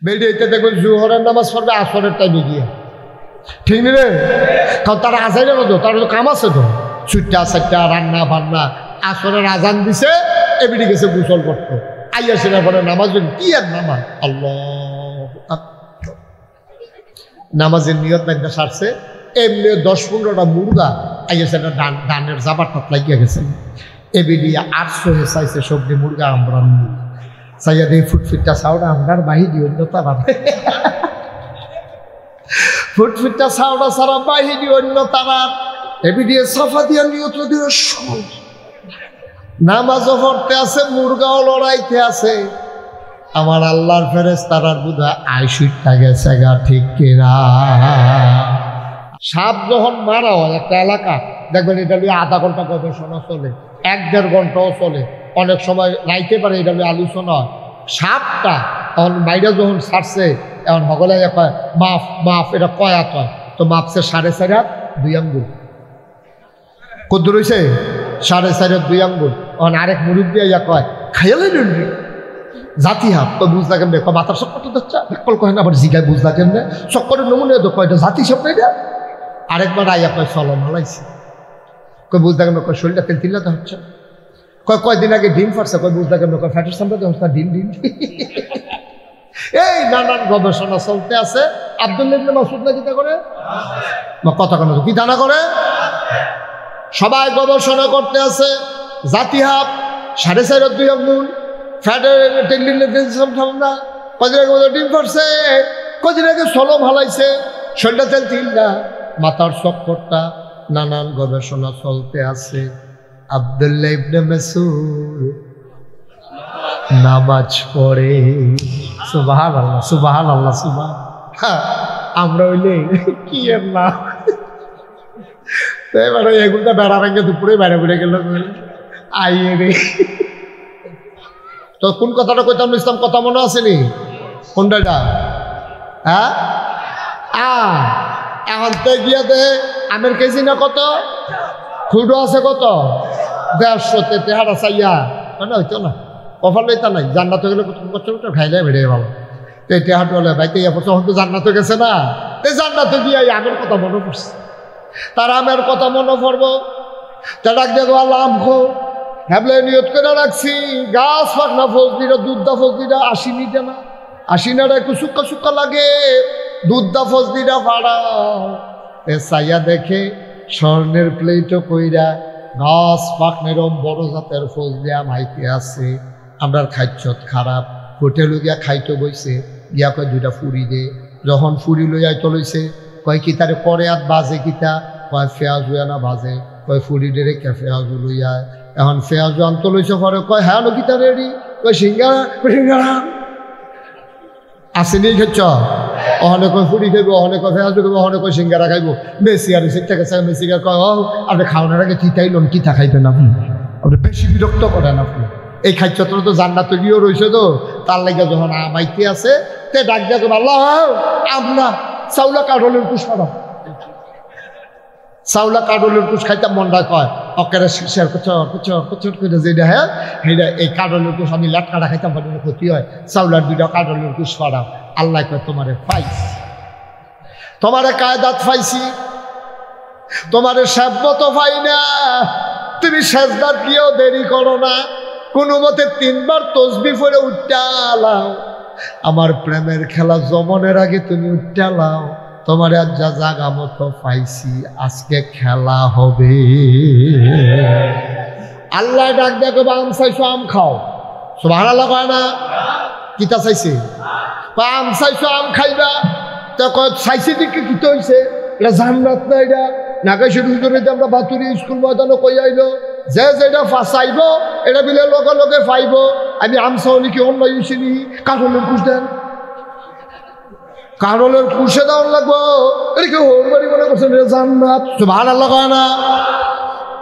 বেরিয়ে দেখবেন জোহরের নামাজ পড়বে আসরের টাইমে গিয়ে, ঠিক নেই রে? কারণ তারা আজাই না তো, তার তো কাম আছে তো, ছুটটা সাইটটা রান্না বান্না। আসরের আজান দিছে, এবিডি গেছে গোসল করতো, আইয়া সেনা পরে নামাজ, কি আর নামাজ, আল্লাহ নামাজের নিয়ত একটা সারছে, এমনি 10-15টা মুরগা আইয়া সেটা ডানের জাবারটা লাগিয়ে গেছে, এবিডি 800 চাইছে সবজি মুরগা আমরা চাইয়া দিয়ে ফুটফিটটা চাউডা আমরার বাহিনী অন্য তারা, ফুটফিটটা চাউডা ছাড়া বাহিনী অন্য তারা, এবিডি সাফা দিয়া নিয়ত দিয়ে নামাজও পড়তে আছে, মুরগাও লড়াইতে আছে। আমার আল্লাহর ফেরেশতারা বুঝা আইসুটটা গেছে গা, ঠিক কিনা? সাপ যখন মারা হয় একটা এলাকা, দেখবেন এটা নিয়ে আধা ঘন্টা গবেষণা চলে, 1-1.5 ঘন্টাও চলে, অনেক সময় রাইতে পারে, এটা নিয়ে আলোচনা হয়। সাপটা তখন বাইরে যখন ছাড়ছে, এখন সকলে কয় মাফ মাফ, এটা কয় হাত হয়? তো মাপছে 4.5 হাত 2 আঙ্গুল। কত রয়েছে? 4.5 হাত 2 আঙ্গুল। এখন আরেক মুরব্বী ইয়া কয় খাইয়ালে জাতি হাত, তো বুঝলা কেমনে? মাথার চক্করটা যাচ্ছে, বেকল কয় না, আবার জিগায় বুঝলা কেমনে? চক্করের নমুনে তো কয়টা জাতি শব্দ এটা। আরেকবার আইয়া কয় চলন হালাইছে, কয় বুঝলা কেমন? কয় শরীরটা তেল তিল্লাতে হচ্ছে। কয়দিন আগে ডিম ফাটছে, কয় বুঝলা কেমন? কয় ফ্যাটের সামনে হচ্ছে ডিম ডিম। এই নানান গবেষণা চলতে আছে। আব্দুল্লাহ ইবনে মাসউদ না কিতা করে? কথা কেন কি দানা করে? সবাই গবেষণা করতে আছে। জাতি হাত 4.5 হাত 2 আঙ্গুল, ফ্যাটের কদিন আগে ডিম ফাটছে, কদিন আগে সলম হালাইছে, শরীরটা তেল তিল না, মাথার চক্করটা, নানান গবেষণা চলতে আছে। আব্দুল্লাহ ইবনে মাসউদ নামাজ পড়ে, সুবহানাল্লাহ সুবহানাল্লাহ সুবহান। আমরা হইলে কি এর না, এবারে এগুলো বেড়া ভেঙে দুপুরে বেড়ে বেড়ে গেল আইয়ে রে। তো কোন কথাটা কইতাম ইসলাম, কথা মনে আসেনি? কোনটা? হ্যাঁ, এখন তো গিয়া দে আমের কেজি না কত, খুঁড়ো আছে কত, 150 তেহারা চাইয়া না হইতো না, কফাল লইতা নাই। জান্নাত গেলে কষ্ট খাইলে বেড়ে ভালো, তো এই টেহাট বলে ভাই তো তখন তো জান্নাত গেছে না, এই জান্নাত গিয়া আমের কথা মনে পড়ছে, তার আমের কথা মনে পড়বো, তা ডাক দেখো আল্লাহ আম খো হ্যাবলে নিয়ত করে রাখছি, গাছ ফাঁকনা ফজলিরা দুধদা ফজলিরা 80 নিতে না, 80 নাটা একটু শুক্কা শুক্কা লাগে, দুধদা ফজলিরা ফাড়াও। এ চাইয়া দেখে স্বর্ণের প্লেটও কইরা গাছ পাকনেরম বড় জাতের ফজলি আম হাইতে আছে। আমরা খাইছত খারাপ, হোটেলে গিয়া খাইতে বইছে, গিয়া কয় 2টা ফুরি দে। যখন ফুরি লইয়া চলেছে, কয় কি তারে করে আর বাজে কিতা, কয় ফেয়াজ হইয়া না বাজে, কয় ফুরি ডে রেখে ফেয়াজ লইয়া। এখন ফেয়াজ আন্ত লইছে পরে কয় হ্যাঁ কিতা রেডি, কয় সিঙ্গারা, সিঙ্গারা আসেনি খেচ্ছ, অনেক কয় ফুরি খাইব, অনেক কয় ফেয়াজ খাইব, অনেক কয় সিঙ্গারা খাইব। বেশি আর সেটা গেছে বেশি কয় ও আপনি খাওয়ানোর আগে কিতাই লোন কিতা খাইবেন আপনি, আপনি বেশি বিরক্ত করেন আপনি। এই খাদ্যত্র তো জান্নাত গিয়েও রয়েছে, তো তার লাগে যখন আমাইতে আছে তে ডাক দিয়ে আল্লাহ আমরা চাউলা কাঠলের কুশ খারাপ, চাউলা কাঠলের কুশ খাইতে মনটা কয় অকেরে শেয়ার কুচর করে যেটা হ্যাঁ সেইটা এই কাঠলের কুশ আমি লাট কাটা খাইতাম পারি, ক্ষতি হয়, চাউলার 2টা কাঠলের কুশ খারাপ। আল্লাহ কয় তোমারে পাইছি, তোমারে কায়দাত পাইছি, তোমারে সেব্বত পাই না, তুমি সেজদাত গিয়েও দেরি করো না, কোনো মতে 3বার তসবিহ পড়ে উঠালাও, আমার প্রেমের খেলা জমনের আগে তুমি উঠালাও, তোমার আজ যা জাগা মতো পাইছি, আজকে খেলা হবে। আল্লাহ ডাক দেখো আম চাইছো আম খাও, সুবহানাল্লাহ কয় না? কিতা চাইছে? আম চাইছো আম খাইবা, তা কয় চাইছে দিকে কিতা হয়েছে, এটা জান্নাত না, এটা নাগাইছে আমরা বাতুরি স্কুল ময়দানে কই আইলো যে যেটা ফাঁসাইব এটা বিলে লগে লগে পাইব। আমি আম চাওনি কি অন্য ইউছিনি, কাঠলের কুশ দেন, কাঠলের কুশে দেওয়ার লাগবো, এটা কি হোর বাড়ি মনে করছেন? জান্নাত, সুবহানাল্লাহ কয় না?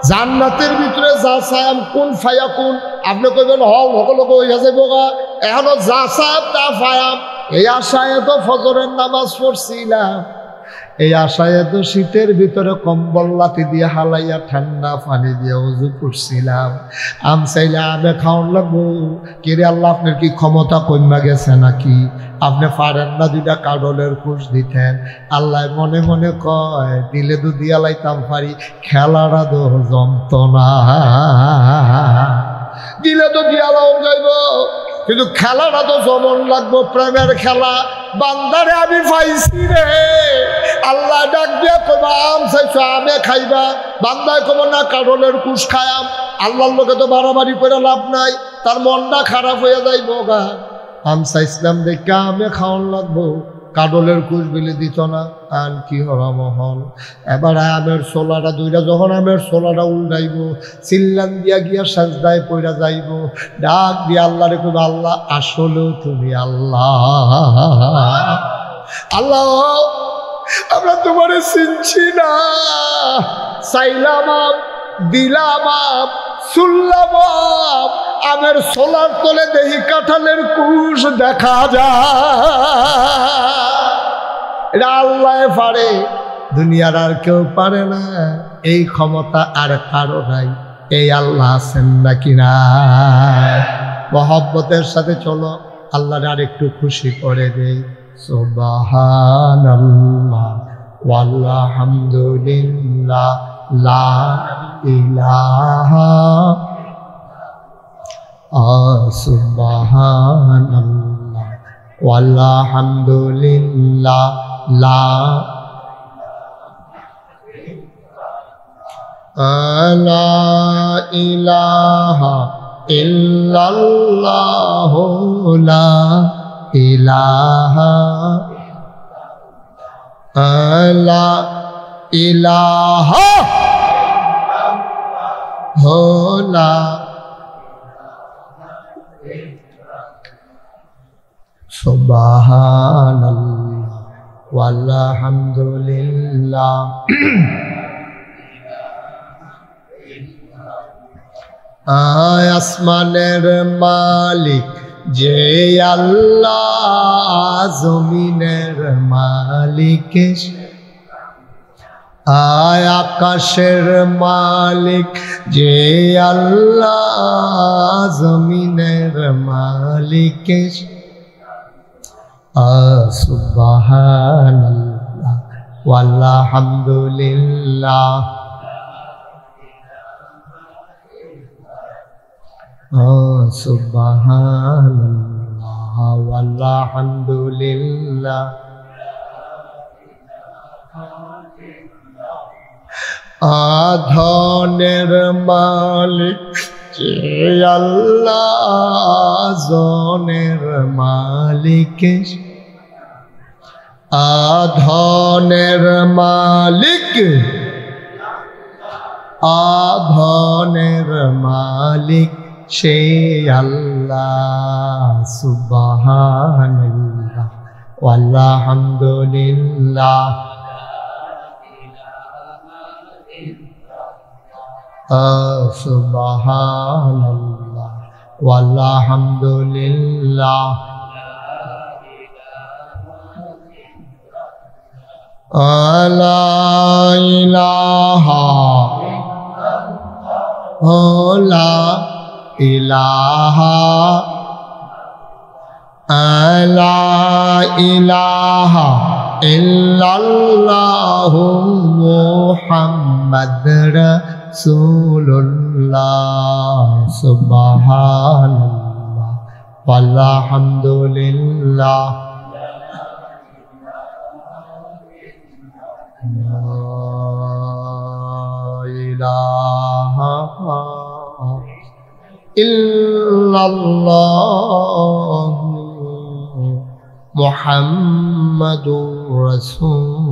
জান্নাতের ভিতরে যা চাই কোন ফায়া কোন, আপনি কইবেন হল সকলকে হইয়া যাইব গা, এখনো যা চাই তা ফায়াম। এই আশায় তো ফজরের নামাজ পড়ছিলাম, এই আশায় তো শীতের ভিতরে কম্বল লাতি দিয়ে হালাইয়া ঠান্ডা পানি দিয়ে উজু করছিলাম। আম চাইলে আমে খাওয়ান লাগবো। কিরে আল্লাহ, আপনার কি ক্ষমতা কমা গেছে নাকি? আপনি পারেন না দুইটা কাডলের কুশ দিতেন? আল্লাহ মনে মনে কয়, দিলে তো দিয়া লাইতাম পারি, খেলাটা তো জমতো না। দিলে তো দিয়া লাও যাইব, কিন্তু খেলাটা তো জমন লাগবো। প্রেমের খেলা বান্দারে আমি পাইছি রে। আল্লাহ ডাক দিয়া কইবা আম চাইছো আমে খাইবা, বান্দায় কব না কাডলের কুশ খায়াম। আল্লাহর লোকে তো বাড়াবাড়ি করে লাভ নাই, তার মনটা খারাপ হয়ে যাইব গা। আম চাইছিলাম দেখা আমে খাওয়ান লাগবো, কাডলের কুশ বিলি দিত না। আর কি হরাম হল। এবার আমের ছোলাটা দুইটা যখন আমের ছোলাটা উল্টাইব, চিল্লান দিয়া গিয়া সাজদায় পইরা যাইব, ডাক দিয়া আল্লাহ রে কইব, আল্লাহ আসলেও তুমি আল্লাহ। আল্লাহ আমরা তোমারে চিনছি না, চাইলাম আম, দিলাম আম, শুনলাম আম, আমের ছোলার তলে দেহি কাঁঠালের কুশ দেখা যায়। এটা আল্লাহ পারে, দুনিয়ার আর কেউ পারে না। এই ক্ষমতা আর কারো নাই। এই আল্লাহ আছেন নাকি না? মহব্বতের সাথে চলো, আল্লাহর আর একটু খুশি করে দেই। সুবহানাল্লাহ ওয়ালহামদুলিল্লাহ লা ইলাহা সুবহানাল্লাহ ওয়ালহামদুলিল্লাহ লা ইলাহা ইল্লাল্লাহু লা ইলাহা লা ইলাহা লা সুবহানাল্লাহ ওয়ালহামদুলিল্লাহ। আসমানের মালিক যে আল্লাহ, জমিনের মালিক আকাশের মালিক যে আল্লাহ, জমিনের মালিক সুবহানাল্লাহ ওয়ালহামদুলিল্লাহ। সুবহানাল্লাহ ওয়ালহামদুলিল্লাহ। ধনের মালিক যে আল্লাহ, জনের মালিক ধনের মালিক ধনের মালিক সে আল্লাহ। সুবহানাল্লাহ ওয়ালহামদুলিল্লাহ। সুবহানাল্লাহ ওয়ালহামদুলিল্লাহ। লা ইলাহা লা ইলাহা লা ইলাহা ইল্লাল্লাহু মুহাম্মাদুর রাসূলুল্লাহ। সুবহানাল্লাহ ওয়ালহামদুলিল্লাহ। ইলাহা ইল্লাল্লাহ মুহাম্মাদুর রাসূল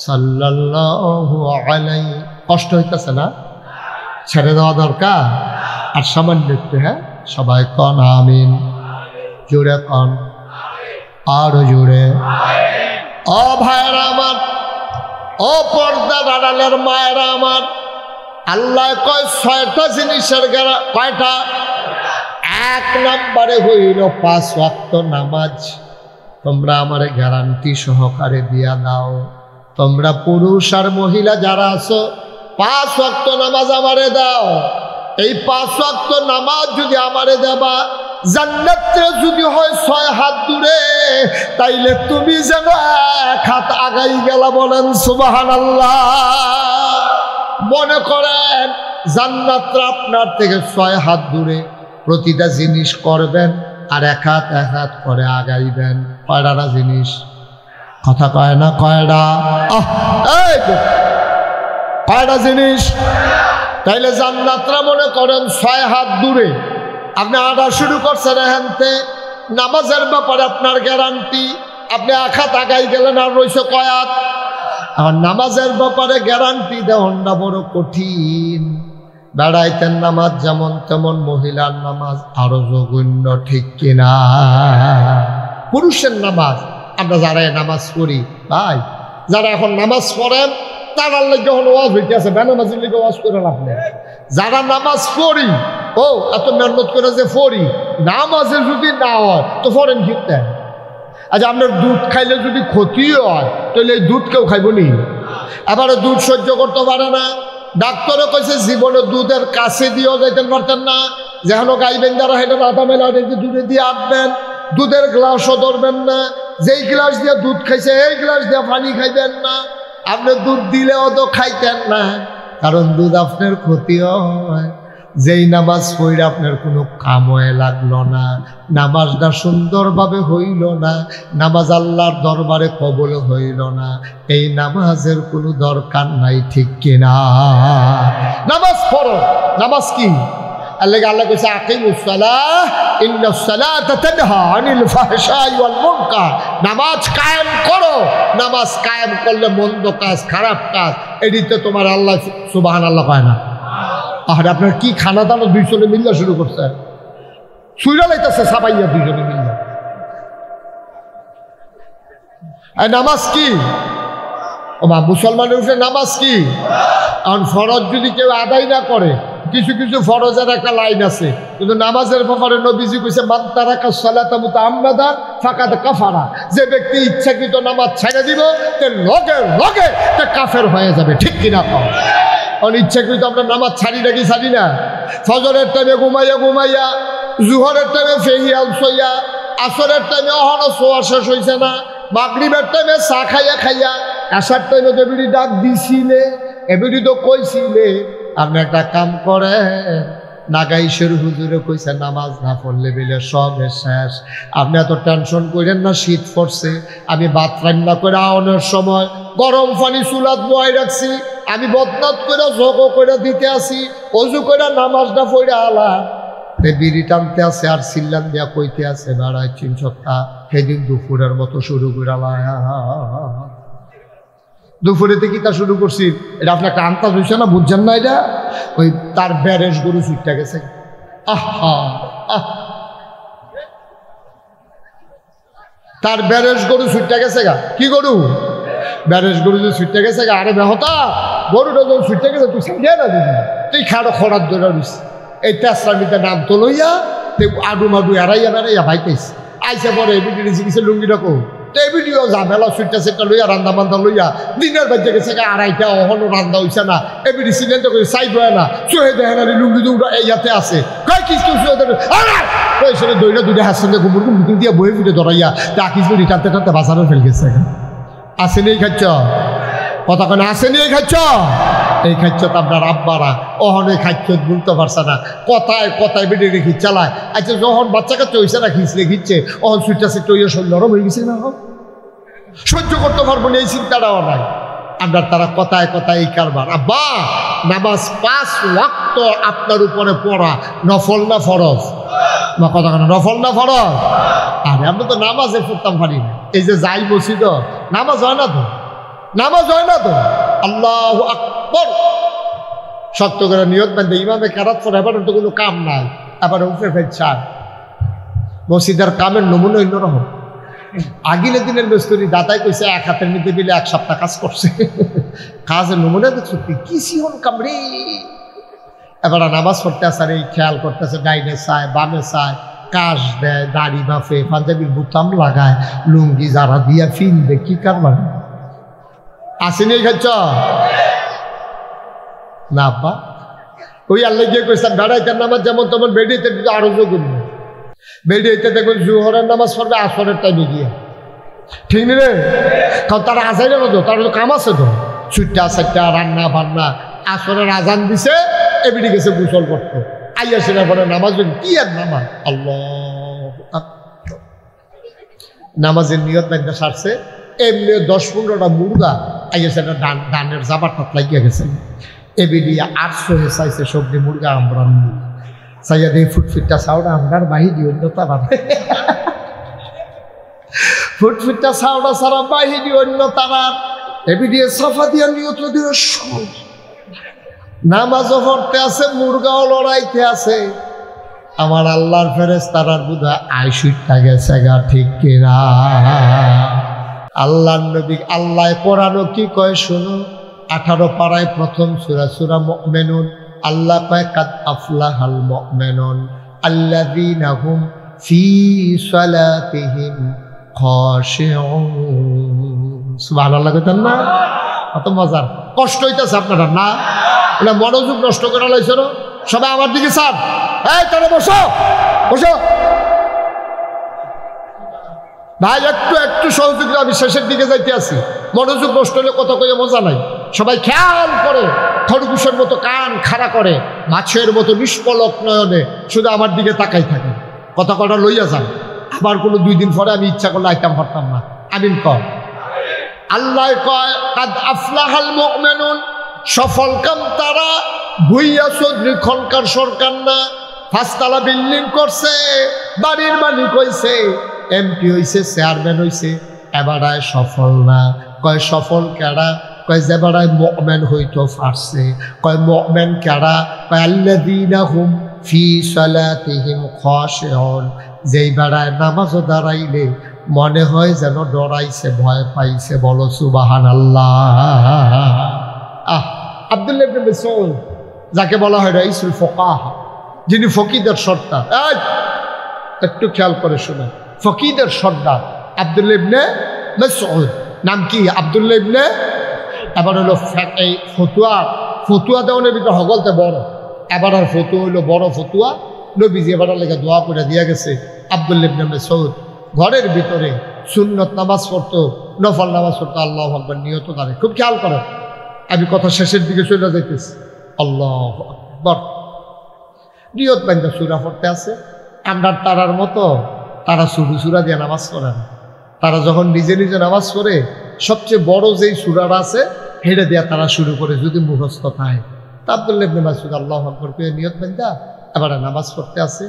সাল্লাল্লাহু আলাইহি। কষ্ট হইতেছে না? ছেড়ে দেওয়া দরকার। আর সামান্য একটু, হ্যাঁ সবাই কন আমিন, জোরে কন, আরো জোরে। ও ভাইরা আমার, ও পর্দার আড়ালের মায়েরা আমার, আল্লাহ কয় ৬টা জিনিসের কয়টা? ১ নম্বরে হইল ৫ ওয়াক্ত নামাজ। তোমরা আমারে গ্যারান্টি সহকারে দিয়া দাও তোমরা পুরুষ আর মহিলা যারা আছো 5 ওয়াক্ত নামাজ আমারে দাও। এই 5 ওয়াক্ত নামাজ যদি আমারে দেবা, জান্নাতে যদি হয় 6 হাত দূরে, তাইলে তুমি যেন 1 হাত আগাই গেলা। বলেন সুবহানাল্লাহ। মনে করেন জান্নাতটা আপনার থেকে 6 হাত দূরে, প্রতিটা জিনিস করবেন আর 1 হাত করে আগাইবেন। কয়টা জিনিস? কথা কয় না, কয়টা? কয়টা জিনিস? তাইলে জান্নাতটা মনে করেন 6 হাত দূরে, আপনি আটা শুরু করছেন এখানতে। নামাজের ব্যাপারে আপনার গ্যারান্টি, আপনি 1 হাত আগাই গেলেন আর রয়েছে কয় হাত। আর নামাজের ব্যাপারে গ্যারান্টি দেওয়াটা বড় কঠিন। বেড়াইতেন নামাজ যেমন তেমন, মহিলার নামাজ আরো জঘন্য, ঠিক কিনা? পুরুষের নামাজ আমরা যারা নামাজ পড়ি, ভাই যারা এখন নামাজ পড়েন তারার লাগে যখন ওয়াজ হইতে আছে, বেনামাজির লিগে ওয়াজ করে লাভ নেই। যারা নামাজ পড়ি, ও এত মেহনত করে যে পড়ি, নামাজে যদি না হয় তো ফরেন কিনতে। আচ্ছা, আপনার দুধ খাইলে যদি ক্ষতি হয় তাহলে এই দুধ কেউ খাইব নি? এবারে দুধ সহ্য করতে পারে না, ডাক্তারও কইছে জীবনে দুধের কাছে দিয়েও যাইতে পারতেন না। যেখানে গাইবেন যারা হেঁটে আধা মেলা দুধে দিয়ে আটবেন, দুধের গ্লাসও ধরবেন না। যেই গ্লাস দিয়ে দুধ খাইছে এই গ্লাস দিয়ে পানি খাইবেন না। আপনি দুধ দিলেও তো খাইতেন না, কারণ দুধ আপনার ক্ষতিও হয়। যেই নামাজ পড়ে আপনার কোনো কাময়ে লাগলো না, নামাজটা সুন্দরভাবে হইল না, নামাজ আল্লাহর দরবারে কবুল হইল না, এই নামাজের কোনো দরকার নাই, ঠিক কিনা? নামাজ পড়ো। নামাজ কি? আল্লাহ কইছে আকিমুস সালাহ ইন্নাস সালাতা তানহা আনিল ফাহশাই ওয়াল মুনকার। নামাজ কায়েম করো। নামাজ কায়েম করলে মন্দ কাজ, খারাপ কাজ এদিকে তোমার আল্লাহ সুবহানাল্লাহ কয় না। আর আপনার কি খানা দানা 2 জনে মিল্লা শুরু করছে, সুইরা লাইতেছে সাবাইয়া 2 জনে মিল্লা। নামাজ কি? ও মা, মুসলমানের উপরে নামাজ কি? কারণ ফরজ যদি কেউ আদায় না করে, কিছু কিছু ফরজের একটা লাইন আছে, কিন্তু নামাজের ব্যাপারে নবীজি কইছে মান তারাকা সালাতা মুতাআম্মাদান ফাকাদ কাফারা। যে ব্যক্তি ইচ্ছাকৃত নামাজ ছেড়ে দিব তে লগে লগে তে কাফের হয়ে যাবে, ঠিক কিনা? অনিচ্ছাকৃত আমরা নামাজ ছাড়ি নাকি ছাড়ি না? ফজরের টাইমে ঘুমাইয়া ঘুমাইয়া, জুহরের টাইমে ফেহিয়াল সইয়া, আসরের টাইমে অহনো সোয়া শেষ হয়েছে না, মাগরিবের টাইমে চা খাইয়া খাইয়া, আসার টাইমে তো এবিডি ডাক দিছিলে, এবিডি তো কইছিলে। আপনি একটা কাম করে, নাগাইশের হুজুরে কইছে নামাজ না পড়লে বেলে সব শেষ। আপনি এত টেনশন করেন না, শীত পড়ছে, আমি ভাত রান্না করে আওয়ানোর সময় গরম পানি চুলাত বহাই রাখছি, আমি বদনাত করে জগো করে দিতে আসি, অজু করে নামাজটা পড়ে আলা বিড়ি টানতে আছে আর সিল্লান দিয়া কইতে আছে বেড়ায় 3 সপ্তাহ। সেদিন দুপুরের মতো শুরু করে দুপুরেতে কি তা শুরু করছি, এটা আপনার একটা আন্তাজ হয়েছে না, বুঝছেন না? এটা ওই তার ব্যারেজ গরু ছুটটা গেছে। তার ব্যারেজ গরু ছুটটা গেছে গা। কি গরু? ব্যারেজ গরু যে ছুটটা গেছে গা। আরে বেহতা, গরুটা যখন ছুটটা গেছে তুই সাইডে না দিবি, তুই খাড়ো খরার ধরে রইস। এই তেসরামিতে নাম তো লইয়া আডু মাডু এড়াইয়া বেড়াইয়া ভাইতেছে। আইসা পরে এবিডি জিজ্ঞেসে লুঙ্গিটা কো, তো এবিডিও ঝামেলা সুইটা সেটা লইয়া রান্দা বান্ধা লইয়া দিনের বাজে গেছে 2:30 অহনো রান্দা হইছে না। এবিডি সিলেন্ট করে সাইড হয় না, চোহে দেখে না লুঙ্গি দুটা ইয়াতে আছে। কয় কিছু সেটা দইটা 2টা হাত সঙ্গে ঘুমুর ঘুম দিয়ে বই ফুটে ধরাইয়া তা কিছু টানতে টানতে বাজারে ফেল গেছে। আসেনি এই খাচ্ছ? কথা কেন আসেনি এই খাচ্ছ? এই খাচ্ছ তো আপনার আব্বারা অহনে খাচ্ছ বলতে পারছে না, কথায় কথায় বেডে রেখে চালায়। আচ্ছা, যখন বাচ্চা কাচ্চা হয়েছে না, খিঁচলে ঘিরছে, অহন সুইটা সেটা হইয়া শরীর নরম হয়ে গেছে না, সহ্য করতে পারবো না, এই চিন্তাটাও নাই। আপনার তারা কথায় কথায় এই কারবার। আব্বা, নামাজ 5 ওয়াক্ত আপনার উপরে পড়া নফল না ফরজ? না, কথা কেন নফল না ফরজ? আরে আমরা তো নামাজে পড়তাম পারি না। এই যে যাই মসজিদ, নামাজ হয় না তো, নামাজ হয় না তো। আল্লাহু আকবার শক্ত করে নিয়ত বান্ধে ইমামে কেরাত পড়ে, এবার তো কোনো কাম নাই, আবার উপরে ফেলছে। মসজিদের কামের নমুনা অন্যরকম। আগিলে দিনের বেস্তরি দাতাই কইছে 1 হাতের মধ্যে মিলে 1 সপ্তাহ কাজ করছে। কাজের নমুনা দেখছো কি সিহন কামড়ে। এবার নামাজ পড়তে আসার এই খেয়াল করতেছে, ডাইনে চায় বামে চায়, কাশ দেয়, দাড়ি বাফে, পাঞ্জাবির বুতাম লাগায়, লুঙ্গি যারা দিয়া ফিনবে, কি কারবার আসেনি খাচ্ছ না আব্বা ওই আল্লাহ গিয়ে কইতাম বেড়াইতের নামাজ যেমন তেমন বেডিতে আরো যোগুন বেডিতে দেখবেন জোহরের নামাজ পড়বে আসরের টাইমে গিয়ে ঠিক নি রে কারণ তারা আসাই না তো তার কাম আছে তো ছুটটা সাইটটা রান্না বান্না আসরের আজান দিছে এবিডি গেছে গোসল করতো আইয়া সেনা পরে নামাজ কি আর নামাজ আল্লাহ নামাজের নিয়ত একটা সারছে এমনি 10-15টা মুরগা আইয়া সেটা ডানের জাবারটা লাগিয়ে গেছে এবিডি 800 চাইছে সবজি মুরগা আমরা চাইয়া দিয়ে ফুটফিটটা চাউডা আমরার বাহিনী অন্যতা বাধে ফুটফিটটা চাউডা ছাড়া বাহিনী অন্য তারা এবিডি সাফা দিয়া নিয়ত দিয়ে নামাজও পড়তে আছে মুরগাও লড়াইতে আছে আমার আল্লাহর ফেরেশতারা বুঝা আইসুটটা গেছে গা ঠিক কিনা আল্লাহর নবী আল্লাহ কোরআনও কি কয় শুনো 18 পারায় প্রথম সূরা সূরা মুমিনুন আল্লাহ কয় কাদ আফলাহাল মুমিনুন আল্লাযীনা হুম ফি সালাতিহিম খাশিউন সুবহানাল্লাহ কইতেন না কত মজার কষ্ট হইতাছে আপনারা না বলে মনোযোগ নষ্ট করে লাইছ সবাই আমার দিকে চাপ এই তাহলে বসো বসো ভাই একটু একটু সহযোগিতা আমি শেষের দিকে যাইতে আছি মনোযোগ নষ্ট হলে কথা কইয়া মজা নাই সবাই খেয়াল করে খরগোশের মতো কান খাড়া করে মাছের মতো নিষ্পলক নয়নে শুধু আমার দিকে তাকাই থাকে কথা কটা লইয়া যান আবার কোনো 2 দিন পরে আমি ইচ্ছা করলে আইতাম পারতাম না আমিন কর আল্লাহ কয় কাদ আফলাহাল মুমিনুন সফল কাম তারা ভুইয়া চৌধুরী খনকার সরকার না 5 তলা বিল্ডিং করছে বাড়ির মালিক হইছে এমপি হইছে চেয়ারম্যান হইছে এবারায় সফল না কয় সফল কেডা কয় যে বেড়ায় মুমিন হইতো পারছে কয় মুমিন কেডা কয় আল্লাযীনা হুম ফি সালাতিহিম খাশিউন যেই বেড়ায় নামাজও দাঁড়াইলে মনে হয় যেন ডরাইছে ভয় পাইছে বলো সুবহানাল্লাহ আব্দুল্লাহ ইবনে মাসউদ যাকে বলা হয় রাইসুল ফুকাহা যিনি ফকিদের সর্দার একটু খেয়াল করে শুনুন ফকিদের সর্দার আব্দুল্লাহ ইবনে মাসউদ নাম কি আব্দুল্লাহ ইবনে এবার হলো এই ফতুয়া দেওয়ানের ভিতরে হগলতে বড় এবার আর ফতুয়া হইলো বড় ফতুয়া নবীজি এবার লেগে দোয়া করে দিয়া গেছে আব্দুল্লাহ ইবনে মাসউদ ঘরের ভিতরে সুন্নত নামাজ পড়তো নফল নামাজ পড়তো আল্লাহু আকবার নিয়ত করে খুব খেয়াল করো আমি কথা শেষের দিকে চলে যাইতেছি আল্লাহু আকবার নিয়ত বান্ধা সূরা পড়তে আছে আমরা তারার মতো তারা সূরা দিয়ে নামাজ পড়ে না তারা যখন নিজে নিজে নামাজ পড়ে সবচেয়ে বড় যেই সূরাটা আছে হেঁটে দেওয়া তারা শুরু করে যদি মুখস্থ থাকে তা আব্দুল্লাহ ইবনে মাসউদ আল্লাহু আকবার করে নিয়ত বান্ধা এবার নামাজ পড়তে আছে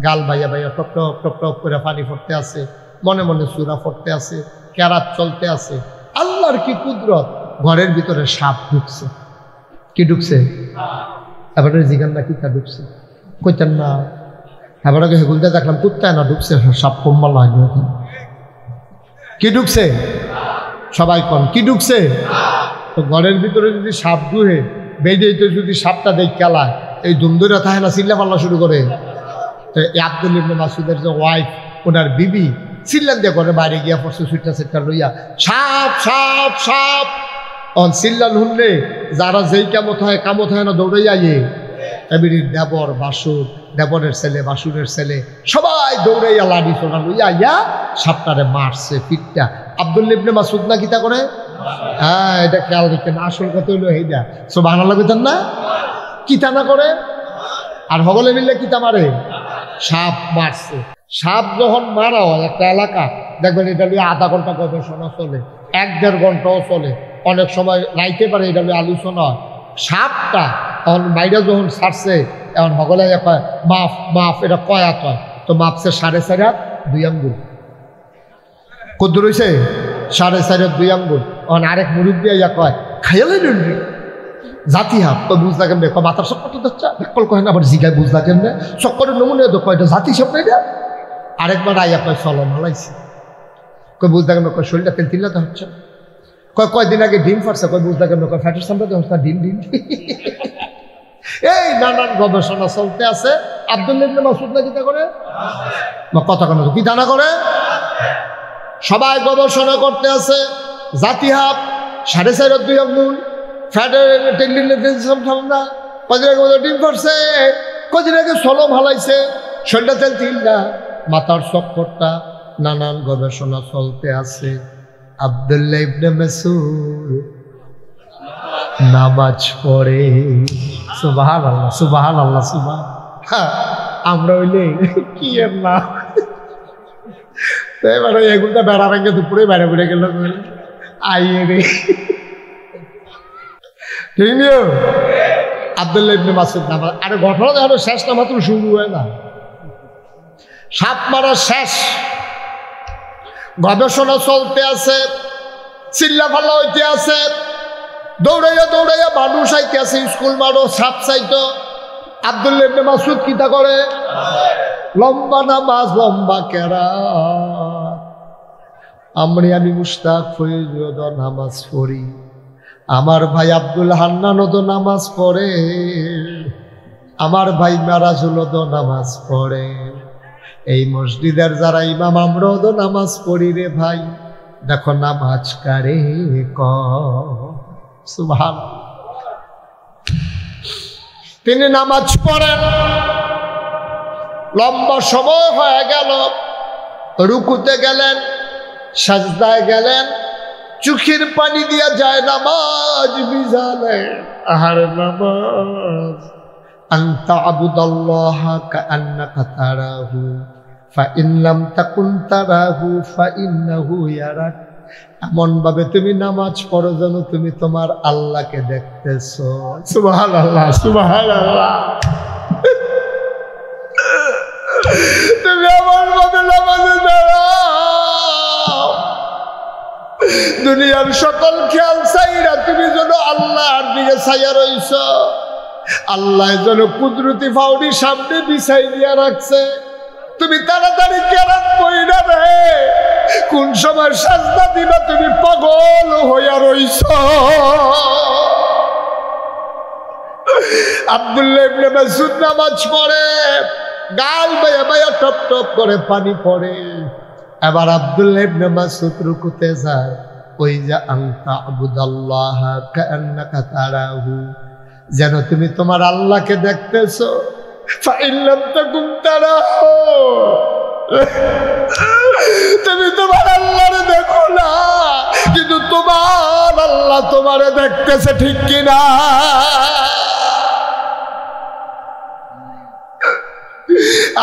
গাল বাইয়া বাইয়া টপ টপ টপ টপ করে পানি পড়তে আছে মনে মনে সূরা পড়তে আছে কেরাত চলতে আছে আল্লাহর কি কুদরত ঘরের ভিতরে সাপ ঢুকছে কি ঢুকছে এবার জিগান না কিতা ঢুকছে কইতেন না এবার হেগুলতে দেখলাম কুত্তায় না ঢুকছে সাপ কম্বল লাগবে কি ঢুকছে সবাই কন কি ঢুকছে তো ঘরের ভিতরে যদি সাপ ঢুকে বেরিয়ে যদি সাপটা দেখ খেলায় এই ধুমধুরা থাকে না চিল্লা পাল্লা শুরু করে তো আব্দুল্লাহ ইবনে মাসউদের যে ওয়াইফ ওনার বিবি চিল্লান দিয়ে করে বাইরে গিয়া পড়ছে সুইটা সেটটা লইয়া সাপ সাপ সাপ অন চিল্লান শুনলে যারা যেই কামত হয় না দৌড়াইয়া এবির দেবর বাসুর দেবরের ছেলে বাসুরের ছেলে সবাই দৌড়াইয়া লাঠি সোনা লইয়া ইয়া সাপটারে মারছে পিঠটা আব্দুল্লাহ ইবনে মাসউদ না কিতা করে হ্যাঁ এটা খেয়াল রাখতেন আসল কথা হইলো এইটা সুবহানাল্লাহ কইতেন না কিতা না করে আর হগলে মিললে কিতা মারে সাপ মারছে সাপ যখন মারা হয় একটা এলাকা দেখবেন এটা নিয়ে আধা ঘন্টা গবেষণা চলে 1-1.5 ঘন্টাও চলে অনেক সময় রাইতে পারে এটা নিয়ে আলোচনা সাপটা তখন মাইরা যখন ছাড়ছে এখন হগলে কয় মাফ মাফ এটা কয়া কয় তো মাপছে 4.5 হাত 2 আঙ্গুল কত রয়েছে 4.5 হাত 2 আঙ্গুল এখন আরেক মুরব্বী ইয়া কয় খাইলে জাতি হাত তো বুঝলা কেমনে মাথার চক্কর তো যাচ্ছে কল কয় না আবার জিগায় বুঝলা কেমনে চক্করের নমুনে তো কয়টা জাতি সব না এটা আরেকবার আইয়া কয় চলো মালাইছে কয় বুঝলা কেমন কয় শরীরটা তেল তিল্লাতে হচ্ছে কয়দিন আগে ডিম ফাটছে কয় বুঝলা কেমন কয় ফ্যাটের সামনে হচ্ছে না ডিম ডিম এই নানান গবেষণা চলতে আছে আব্দুল্লাহ ইবনে মাসউদ না কিতা করে কথা কেন কি দানা করে সবাই গবেষণা করতে আছে জাতি হাত 4.5 2 আঙ্গুল ফ্যাটের ঠান্ডা, কদিন আগে ডিম পারছে, কদিন আগে সলম হালাইছে, শরীরটা তেল তিল না, মাথার চক্করটা, নানান গবেষণা চলতে আছে। আব্দুল্লাহ ইবনে মাসউদ নামাজ পড়ে। সুবহানাল্লাহ সুবহানাল্লাহ সুবহান। আমরা হইলে কি এর না এবারে এগুলো বেড়া ভেঙে দুপুরে বেড়ে বেড়ে গেল আইয়ে রে। ঠিক নিও আব্দুল্লাহ ইবনে মাসউদ নামাজ। আরে ঘটনা দেখো শেষ না মাত্র শুরু হয় না, সাপ মারা শেষ, গবেষণা চলতে আছে, চিল্লা ফাল্লা হইতে আছে, দৌড়াইয়া দৌড়াইয়া মানুষ আইতে আছে, স্কুল মারো সাপ চাইতো। আব্দুল্লাহ ইবনে মাসউদ কিতা করে? লম্বা নামাজ, লম্বা কেরাত। আমি মুশতাক ফরিদ নামাজ পড়ি, আমার ভাই আব্দুল হান্নানও তো নামাজ পড়ে, আমার ভাই মেরাজুলও তো নামাজ পড়ে, এই মসজিদের যারা ইমাম আমরাও তো নামাজ পড়ি রে ভাই। দেখো নামাজ কারে সুবহানাল্লাহ। তিনি নামাজ পড়েন, লম্বা সময় হয়ে গেল, রুকুতে গেলেন, সাজদায় গেলেন, চোখের পানি দিয়া যায় নামাজ ভিজালেন। আহারে নামাজ, আনতা আবুদাল্লাহা কাআন্নাকা তারাহু ফাইন লাম তাকুন তারাহু ফাইন্নাহু ইয়ারাক। এমন ভাবে তুমি নামাজ পড়ো যেন তুমি তোমার আল্লাহকে দেখতেছো। সুবহানাল্লাহ সুবহানাল্লাহ। তুমি এমন ভাবে নামাজে দাঁড়াও, দুনিয়ার সকল খেয়াল চাইরা তুমি যেন আল্লাহর দিকে চাইয়া রইছ। আল্লাহ যেন কুদরতি ফাউডি সামনে বিছাই দিয়া রাখছে। তুমি তাড়াতাড়ি কেরাত পড়িনা রে, কোন সময় সাজদা দিবা তুমি পাগল হইয়া রইছ। আব্দুল্লাহ ইবনে মাসউদ নামাজ পড়ে, গাল বাইয়া বাইয়া টপ টপ করে পানি পড়ে। এবার আব্দুল্লাহ ইবনে মাসউদ রুকুতে যায়, ওই যে আনতা আবুদাল্লাহা কাআন্নাকা তারাহু, যেন তুমি তোমার আল্লাহকে দেখতেছো। ফাইন লাম তাকুন তারাহু, তুমি তোমার আল্লাহরে দেখো না, কিন্তু তোমার আল্লাহ তোমারে দেখতেছে, ঠিক কিনা?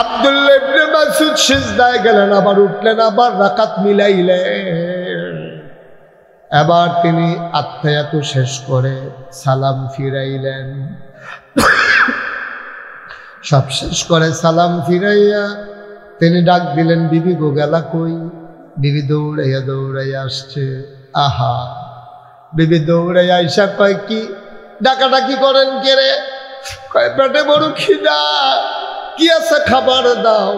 আব্দুল্লাহ ইবনে মাসউদ সিজদায় গেলেন, আবার উঠলেন, আবার রাকাত মিলাইলেন। এবার তিনি আত্মায়াত শেষ করে সালাম ফিরাইলেন। সব শেষ করে সালাম ফিরাইয়া তিনি ডাক দিলেন, বিবি গো গেলা কই? বিবি দৌড়াইয়া দৌড়াইয়া আসছে। আহা, বিবি দৌড়াইয়া আইসা কয়, কি ডাকাডাকি করেন কে রে? কয় পেটে বড় খিদা, কি আছে খাবার দাও।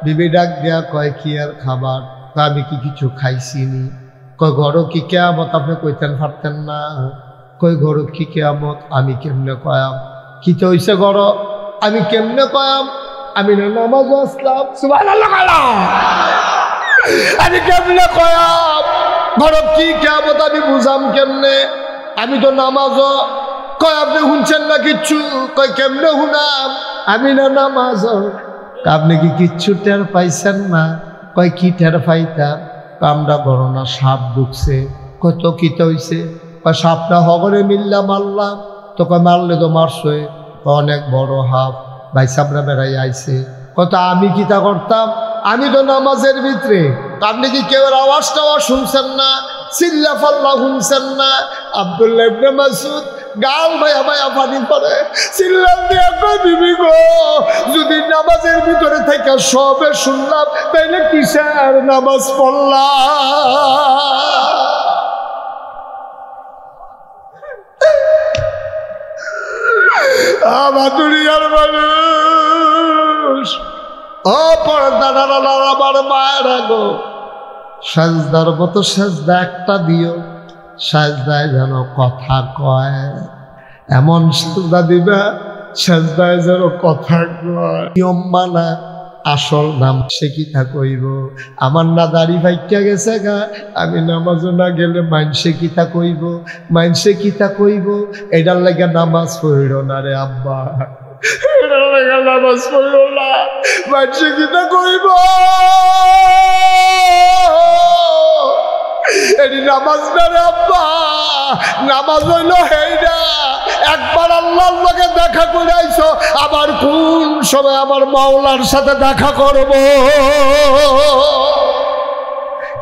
বিবি ডাক দেয়া কয়, কি আর খাবার? আমি কি কিছু খাইছিনি? কয় ঘরও কি কেয়ামত? আপনি কইতেন পারতেন না? কই ঘরও কি কেয়ামত? আমি কেমনে কয়াম? কি তো হইছে ঘর? আমি কেমনে কয়াম? আমি না নামাজও আসলাম। সুবহানাল্লাহ। আমি কেমনে কয়াম ঘর কি কেয়ামত? আমি বুঝাম কেমনে? আমি তো নামাজও। কয় আপনি শুনছেন না কিচ্ছু? কয় কেমনে শুনাম? আমি না নামাজ। আপনি কি কিচ্ছু টের পাইছেন না? কয় কি টের পাইতাম? আমরা বড় না সাপ ঢুকছে। কত কিতা হইছে? কয় সাপটা হগরে মিললাম মারলাম। তো কয় মারলে তো মারছে, অনেক বড় হাফ ভাই সাবরা বেড়াই আইছে। কত আমি কিতা করতাম? আমি তো নামাজের ভিতরে। আপনি কি কেউ আওয়াজ টাওয়াজ শুনছেন না? চিল্লা ফাল্লা শুনছেন না? আব্দুল্লাহ ইবনে মাসউদ গাল ভাইয়া ভাইয়া পানি পড়ে, চিল্লা দিয়া কয়, বিবি গো, যদি নামাজের ভিতরে থেকে সবে শুনলাম তাইলে কিসের নামাজ পড়লাম? আমার দুনিয়ার মানুষ, ও পর্দার আমার মায়েরা গো, সাজদার মতো সাজদা একটা দিও, সাজদায় যেন কথা কয়, এমন সাজদা দিবা সাজদায় যেন কথা কয়। নিয়ম মানা আসল নাম সে কিতা কইব, আমার না দাড়ি ভাইকা গেছে গা, আমি নামাজও না গেলে মাইনসে কিতা কইব, মাইনসে কিতা কইব, এটার লাগে নামাজ পড়ল না রে আব্বা, এটার লাগে নামাজ পড়ল না, মাইনসে কিতা কইব, এটি নামাজ না রে আব্বা, নামাজ হইল হেইডা একবার আল্লাহর লগে দেখা করে আইছো, আবার কোন সময় আমার মাওলার সাথে দেখা করব।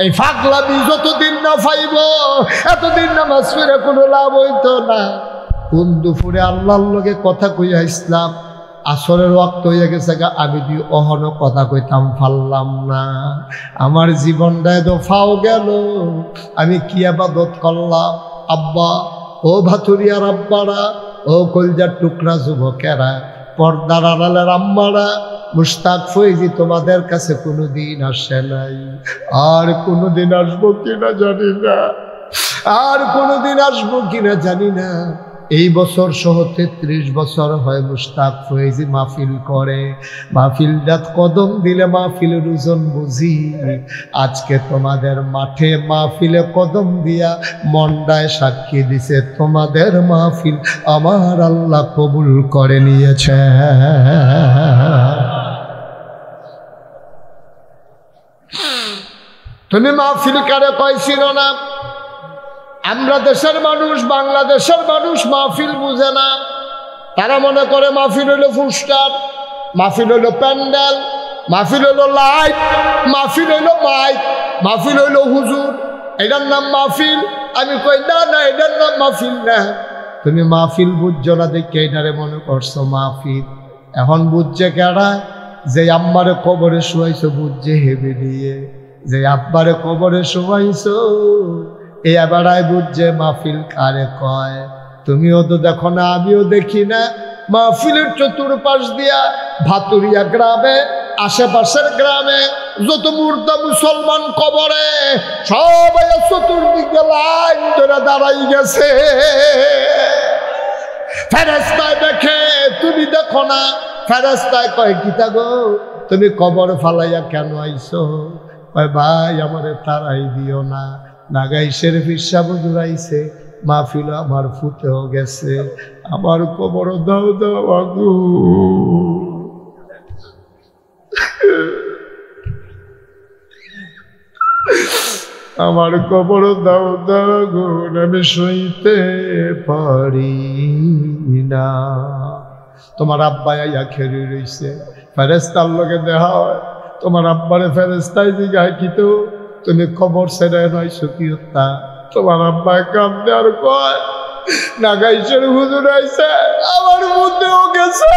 এই ফাগলামি যতদিন না পাইব এতদিন নামাজ পড়ে কোনো লাভ হইতো না। কোন দুপুরে আল্লাহর লগে কথা কইয়া ইসলাম, আসরের ওয়াক্ত হয়ে গেছে গা, আমি দি অহনো কথা কইতাম পারলাম না, আমার জীবনটায় তো ফাও গেল, আমি কি আবাদত করলাম। আব্বা, ও ভাতুরিয়ার আব্বারা, ও কলজার টুকরা যুবকেরা, পর্দার আড়ালের আম্মারা, মুশতাক ফৈজি তোমাদের কাছে কোনোদিন আসে নাই, আর কোনোদিন আসবো কিনা জানি না, আর কোনোদিন আসবো কিনা জানি না। এই বছর সহ 33 বছর হয় মুশতাক ফৈজি মাহফিল করে, মাহফিলটাত কদম দিলে মাহফিলের ওজন বুঝি। আজকে তোমাদের মাঠে মাহফিলে কদম দিয়া মন্ডায় সাক্ষী দিছে তোমাদের মাহফিল আমার আল্লাহ কবুল করে নিয়েছে। তুমি মাহফিল কারে কইছিল না? আমরা দেশের মানুষ, বাংলাদেশের মানুষ মাহফিল বুঝে না, তারা মনে করে মাহফিল হইল ফুস্টার, মাহফিল হইল প্যান্ডেল, মাহফিল হইল লাইট, মাহফিল হইল মাইক, মাহফিল হইল হুজুর, এটার নাম মাহফিল। আমি কই না না, এটার নাম মাহফিল না। তুমি মাহফিল বুঝছো না দেখে এটারে মনে করছো মাহফিল। এখন বুঝছে কেডা? যে আম্মারে কবরে শুয়াইছো বুঝছে হেবে দিয়ে, যে আব্বারে কবরে শুয়াইছো এই এবারাই বুঝছে মাহফিল কারে কয়। তুমিও তো দেখো না, আমিও দেখি না। মাহফিলের চতুর্পাশ দিয়া ভাতুরিয়া গ্রামে, আশেপাশের গ্রামে যত মুর্দা মুসলমান কবরে সবাই চতুর্দিকে লাইন ধরে দাঁড়াই গেছে। ফেরেশতায় দেখে, তুমি দেখো না। ফেরেশতায় কয় কিতা গো, তুমি কবর ফালাইয়া কেন আইছো? কয় ভাই আমারে তারাই দিও না, নাগাইশের ফিরসা বুঝাইছে, মাহফিল আমার ফুটেও গেছে, আমার কবর দাও দাও আগু। আমার কবর দাও দাও আগুন, আমি সইতে পারি না। তোমার আব্বা আইয়া খেয়ে রইছে, ফেরেশতার লগে দেখা হয়। তোমার আব্বারে ফেরেশতাই জিগায় কি তো তুমি খবর ছেড়ে নয় সকিয়তা। তোমার আব্বা কান্দে আর কয় নাগাইশের হুজুর আইছে, আমার মধ্যেও গেছে,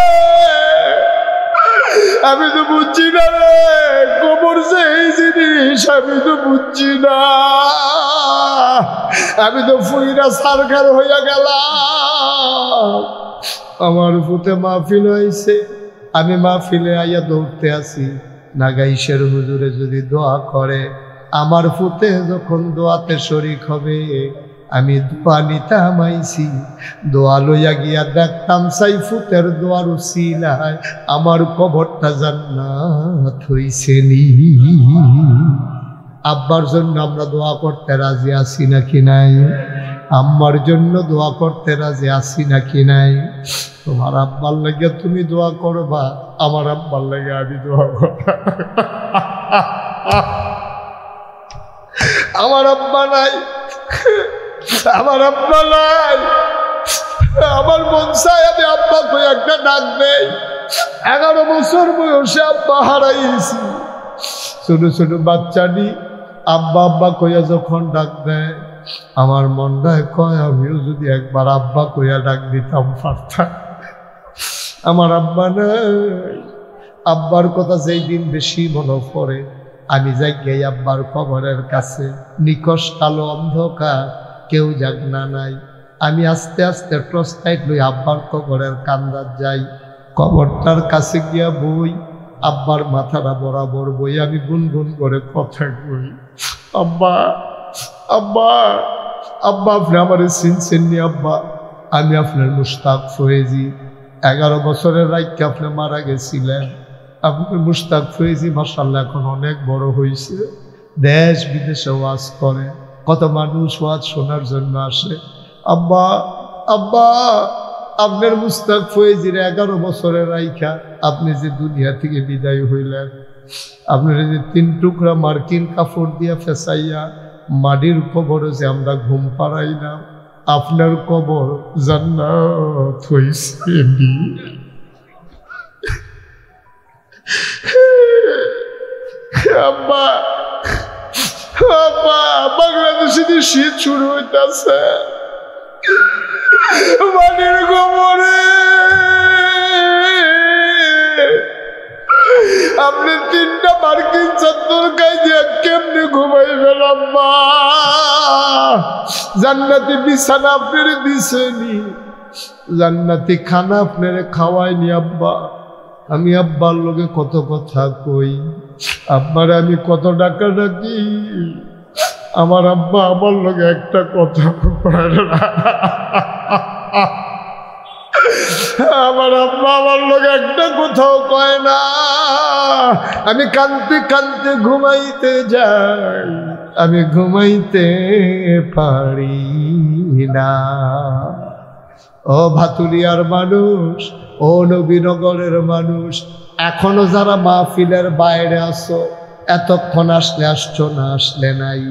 আমি তো বুঝছি না রে কবর যে এই জিনিস, আমি তো বুঝছি না, আমি তো ফুইরা সারখার হইয়া গেলাম। আমার ফুতে মাহফিল হয়েছে, আমি মাহফিলে আইয়া দৌড়তে আসি। নাগাইশের হুজুরে যদি দোয়া করে, আমার ফুতে যখন দোয়াতে শরীক হবে, আমি দোয়া নিতাম আইছি। দোয়া লইয়া গিয়া দেখতাম সাই ফুতের দোয়ার উসিলায় আমার কবরটা জান্নাত হইছে নি। আব্বার জন্য আমরা দোয়া করতে রাজি আছি নাকি নাই? আম্মার জন্য দোয়া করতে রাজি আছি নাকি নাই? তোমার আব্বার লাগে তুমি দোয়া করবা, আমার আব্বার লাগে আমি দোয়া করব। আমার আব্বা নাই, আমার আব্বা নাই, আমার মন চাই আমি আব্বা কই একটা ডাক দেই। 11 বছর বয়সে আব্বা হারাইছি। ছোট ছোট বাচ্চাটি আব্বা আব্বা কইয়া যখন ডাক দেয়, আমার মনটায় কয় আমিও যদি একবার আব্বা কইয়া ডাক দিতাম পারতাম। আমার আব্বা নাই। আব্বার কথা যেই দিন বেশি মনে পড়ে, আমি যাই গিয়ে আব্বার কবরের কাছে, নিকশ কালো অন্ধকার, কেউ জাগনা নাই। আমি আস্তে আস্তে টর্চ লাইট লই আব্বার কবরের কান্দার যাই। কবরটার কাছে গিয়া বই, আব্বার মাথাটা বরাবর বই, আমি গুনগুন করে কথা কই, আব্বা আব্বা আব্বা আপনি আমার চিনছেন নি আব্বা? আমি আপনার মুশতাক ফয়েজি। 11 বছরের রাইতকে আপনি মারা গেছিলেন, আপনি মুশতাক ফয়েজি মাশাআল্লাহ এখন অনেক বড় হয়েছে, দেশ বিদেশে ওয়াজ করে, কত মানুষ ওয়াজ শোনার জন্য আসে। আব্বা আব্বা আপনার মুশতাক ফয়েজির 11 বছরের রাইখা আপনি যে দুনিয়া থেকে বিদায় হইলেন, আপনার যে 3 টুকরা মার্কিন কাপড় দিয়া ফেসাইয়া মাটির কবরে যে আমরা ঘুম পাড়াইলাম, আপনার কবর জান্নাত হইছে। আব্বা আব্বা বাংলাদেশে যে শীত শুরু হইতেছে, মাটির কবরে আপনি 3টা মার্কিন চাদর গায়ে দিয়ে কেমনে ঘুমাইবেন আব্বা? জান্নাতি বিছানা আপনার দিছেনি, জান্নাতি খানা আপনার খাওয়াইনি আব্বা। আমি আব্বার লোকে কত কথা কই, আব্বার আমি কত ডাকা ডাকি, আমার আব্বা আমার লোকে একটা কথা কয় না। আমার আব্বা আমার লোক একটা কোথাও কয় না। আমি কাঁদতে কাঁদতে ঘুমাইতে যাই, আমি ঘুমাইতে পারি না। ও ভাতুরিয়ার মানুষ, ও নবীনগরের মানুষ, এখনো যারা মাহফিলের বাইরে আসো, এতক্ষণ আসলে আসছো না, আসলে নাই,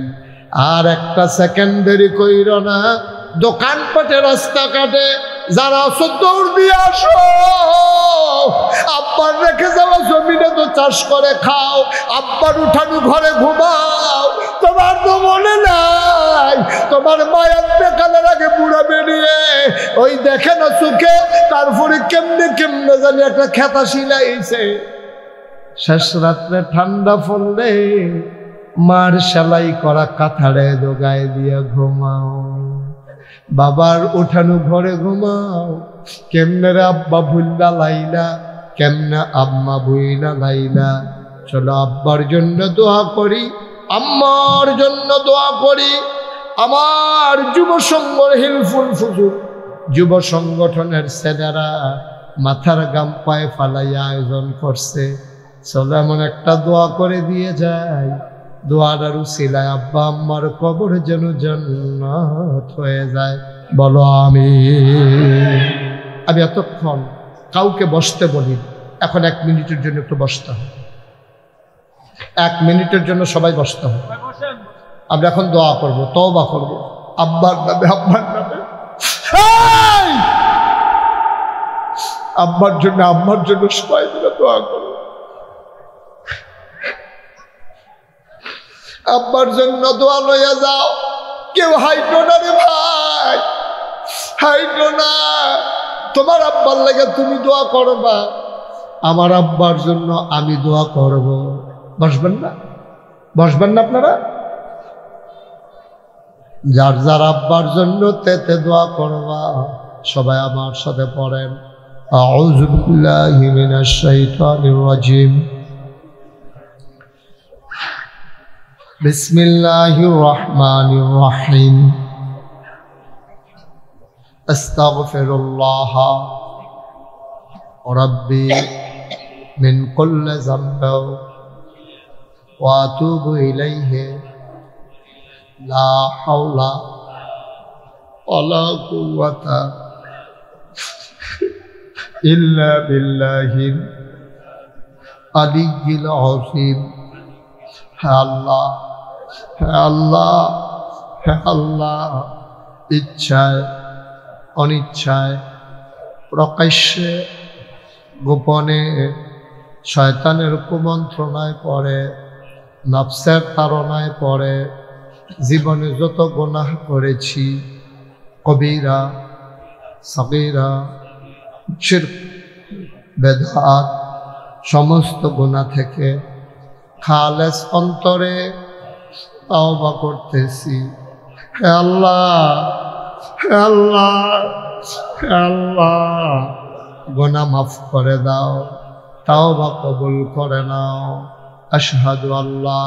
আর একটা সেকেন্ড দেরি কইর না। দোকানপাটে রাস্তাঘাটে যারা আসো দৌড় দিয়ে আসো। আব্বার রেখে যাওয়া জমিনে তো চাষ করে খাও, আব্বার উঠানো ঘরে ঘুমাও। তোমার তো মনে নাই তোমার মায়ের বেকালের আগে বুড়া বেরিয়ে ওই দেখে না চোখে, তারপরে কেমনে কেমনে জানি একটা খেতা শিলাইছে। শেষ রাত্রে ঠান্ডা পড়লে মার সেলাই করা কাঁথারে দোগায় দিয়ে ঘুমাও, বাবার উঠানো ঘরে ঘুমাও। কেমনে রে আব্বা ভুল্লা লাইলা, কেমনে আম্মা ভুইলা লাইলা। চলো আব্বার জন্য দোয়া করি, আম্মার জন্য দোয়া করি। আমার যুব সংঘর হিলফুল ফুজুর যুব সংগঠনের ছেলেরা মাথার গাম পায়ে ফালাইয়া আয়োজন করছে। চলো এমন একটা দোয়া করে দিয়ে যায়, দোয়ার উসিলায় আব্বা আম্মার কবর যেন জান্নাত হয়ে যায়। বলো আমিন। আমি এতক্ষণ কাউকে বসতে বলি, এখন 1 মিনিটের জন্য একটু বসতে হবে। 1 মিনিটের জন্য সবাই বসতে হবে। আমরা এখন দোয়া করব, তওবা করব আব্বার নামে, আব্বার নামে। আব্বার জন্য, আম্মার জন্য সবাই মিলে দোয়া করব। আব্বার জন্য দোয়া লইয়া যাও। কেউ হাইটো না রে ভাই, হাইটো না। তোমার আব্বার লাগে তুমি দোয়া করবা, আমার আব্বার জন্য আমি দোয়া করব। বসবেন না? বসবেন না আপনারা? যার যার আব্বার জন্য তেতে দোয়া করবা, সবাই আমার সাথে পড়েন। আউযু বিল্লাহি মিনাশ শাইতানির রাজিম। বিসমিল্লাহির রহমানির রহিম। আস্তাগফিরুল্লাহ রাব্বি মিন কুল্লি যামবিন ওয়া আতুবু ইলাইহি লা হাওলা ওয়ালা কুওয়াতা ইল্লা বিল্লাহিল আলিয়্যিল আযীম। হে আল্লাহ, হে আল্লাহ, হে আল্লাহ, ইচ্ছায় অনিচ্ছায়, প্রকাশ্যে গোপনে, শয়তানের কুমন্ত্রণায় পড়ে, নফসের তাড়নায় পড়ে জীবনে যত গুনাহ করেছি, কবিরা সগীরা শিরক বেদাত সমস্ত গুনাহ থেকে খালেস অন্তরে তওবা করতেছি। হে আল্লাহ, হে আল্লাহ, হে আল্লাহ, গুনাহ মাফ করে দাও, তওবা কবুল করে নাও। আশহাদু আল্লা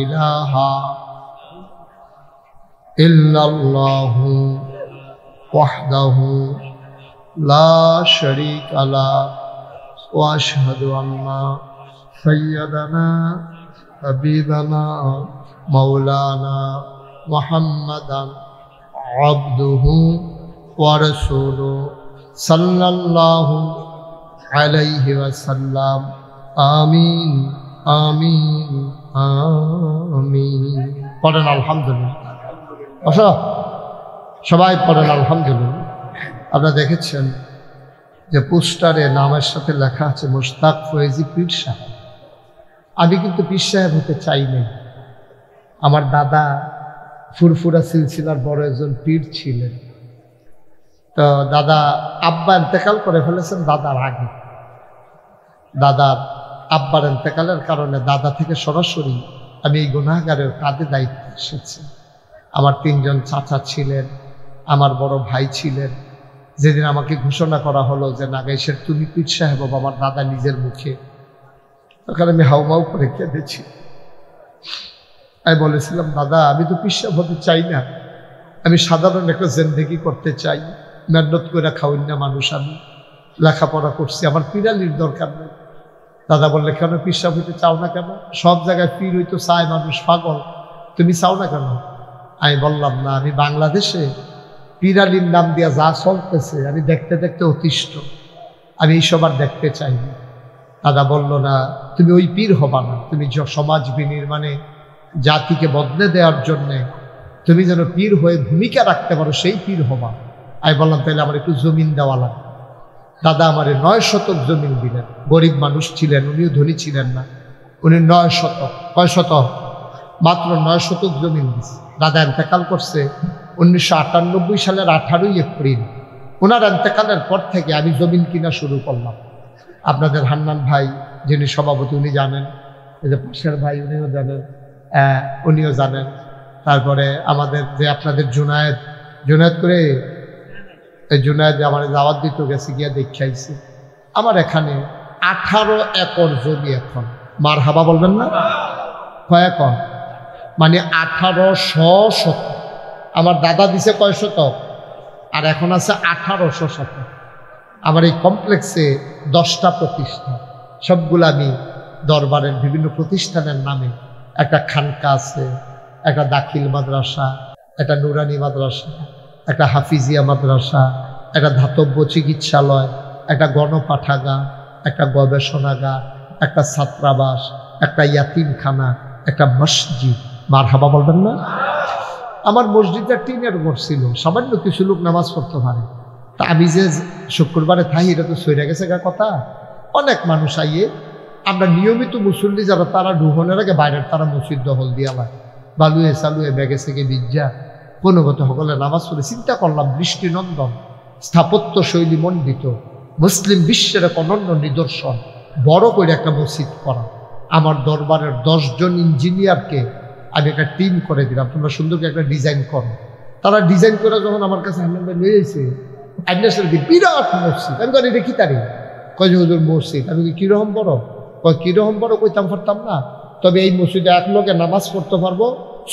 ইলাহা ইল্লাল্লাহু ওয়াহদাহু লা শারীকা লাহু ওয়া আশহাদু আন্না سيدنا حبيبنا مولانا محمدا عبده ورسوله صلى الله عليه وسلم آمين آمين آمين পড়েন আলহামদুলিল্লাহ আচ্ছা সবাই পড়েন আলহামদুলিল্লাহ আপনারা দেখেছেন যে পোস্টারে নামের সাথে লেখা আছে মুশতাক ফয়েজি পীর সাহেব আমি কিন্তু পীর সাহেব হতে চাই নাই আমার দাদা ফুরফুরা সিলসিলার বড় একজন পীর ছিলেন তো দাদা আব্বা ইন্তেকাল করে ফেলেছেন দাদার আগে দাদার আব্বার ইন্তেকালের কারণে দাদা থেকে সরাসরি আমি এই গুনাহগারের কাঁধে দায়িত্ব এসেছি আমার 3 জন চাচা ছিলেন আমার বড় ভাই ছিলেন যেদিন আমাকে ঘোষণা করা হলো যে নাগাইশের তুমি পীর সাহেব আমার দাদা নিজের মুখে তখন আমি হাউমাউ করে কেঁদেছি আমি বলেছিলাম দাদা আমি তো পীর সাহেব হতে চাই না আমি সাধারণ একটা জিন্দেগি করতে চাই মেহনত করে খাওয়াই না মানুষ আমি লেখাপড়া করছি আমার পীরালির দরকার নেই দাদা বললে কেন পীর সাহেব হইতে চাও না কেন সব জায়গায় পীর হইতো চায় মানুষ পাগল তুমি চাও না কেন আমি বললাম না আমি বাংলাদেশে পীরালির নাম দিয়া যা চলতেছে আমি দেখতে দেখতে অতিষ্ঠ আমি এইসব আর দেখতে চাই না দাদা বলল না তুমি ওই পীর হবা না তুমি সমাজ বিনির্মাণে জাতিকে বদলে দেওয়ার জন্যে তুমি যেন পীর হয়ে ভূমিকা রাখতে পারো সেই পীর হবা আমি বললাম তাহলে আমার একটু জমিন দেওয়া লাগবে দাদা আমারে 9 শতক জমিন দিলেন গরিব মানুষ ছিলেন উনিও ধনী ছিলেন না উনি 9 শতক কয় শতক মাত্র 9 শতক জমিন দিচ্ছে দাদা ইন্তেকাল করছে 1998 সালের 18 এপ্রিল ওনার ইন্তেকালের পর থেকে আমি জমিন কিনা শুরু করলাম আপনাদের হান্নান ভাই যিনি সভাপতি উনি জানেন এই যে পাশের ভাই উনিও জানেন উনিও জানেন তারপরে আমাদের যে আপনাদের জুনায়েদ করে এই জুনায়েদ আমার দাওয়াত দিতে গেছে গিয়া দেখাইছি আমার এখানে 18 একর জমি এখন মারহাবা বলবেন না কয় একর মানে 1800 শতক আমার দাদা দিছে কয় শতক আর এখন আছে 1800 শতক আমার এই কমপ্লেক্সে 10টা প্রতিষ্ঠান সবগুলো আমি দরবারের বিভিন্ন প্রতিষ্ঠানের নামে একটা খানকা আছে একটা দাখিল মাদ্রাসা একটা নুরানি মাদ্রাসা একটা হাফিজিয়া মাদ্রাসা একটা ধাতব্য চিকিৎসালয় একটা গণপাঠাগার একটা গবেষণাগার একটা ছাত্রাবাস একটা ইয়াতিমখানা একটা মসজিদ মারহাবা বলবেন না আমার মসজিদটা টিনের ঘর ছিল সামান্য কিছু লোক নামাজ পড়তে পারে তা আমি যে শুক্রবারে থাই এটা তো সইরা গেছে কথা অনেক মানুষ আইয়ে আমরা নিয়মিত মুসল্লি যারা তারা ঢুকনের আগে বাইরের তারা মসজিদ দখল দিয়া লাগে বালুয়ে চালুয়ে ব্যাগে থেকে বিজ্জা কোনোগত সকলে নামাজ পড়ে চিন্তা করলাম দৃষ্টিনন্দন স্থাপত্য শৈলী মণ্ডিত মুসলিম বিশ্বের এক অনন্য নিদর্শন বড় করে একটা মসজিদ করা আমার দরবারের 10 জন ইঞ্জিনিয়ারকে আমি একটা টিম করে দিলাম তোমরা সুন্দর করে একটা ডিজাইন করো তারা ডিজাইন করে যখন আমার কাছে নিয়ে এসে বিরাট মসজিদ আমি বলি দেখি তারি কয় যে হুজুর মসজিদ আমি কিরকম বড় কয় কিরকম বড় কইতাম পারতাম না তবে এই মসজিদে এক লোকে নামাজ পড়তে পারবো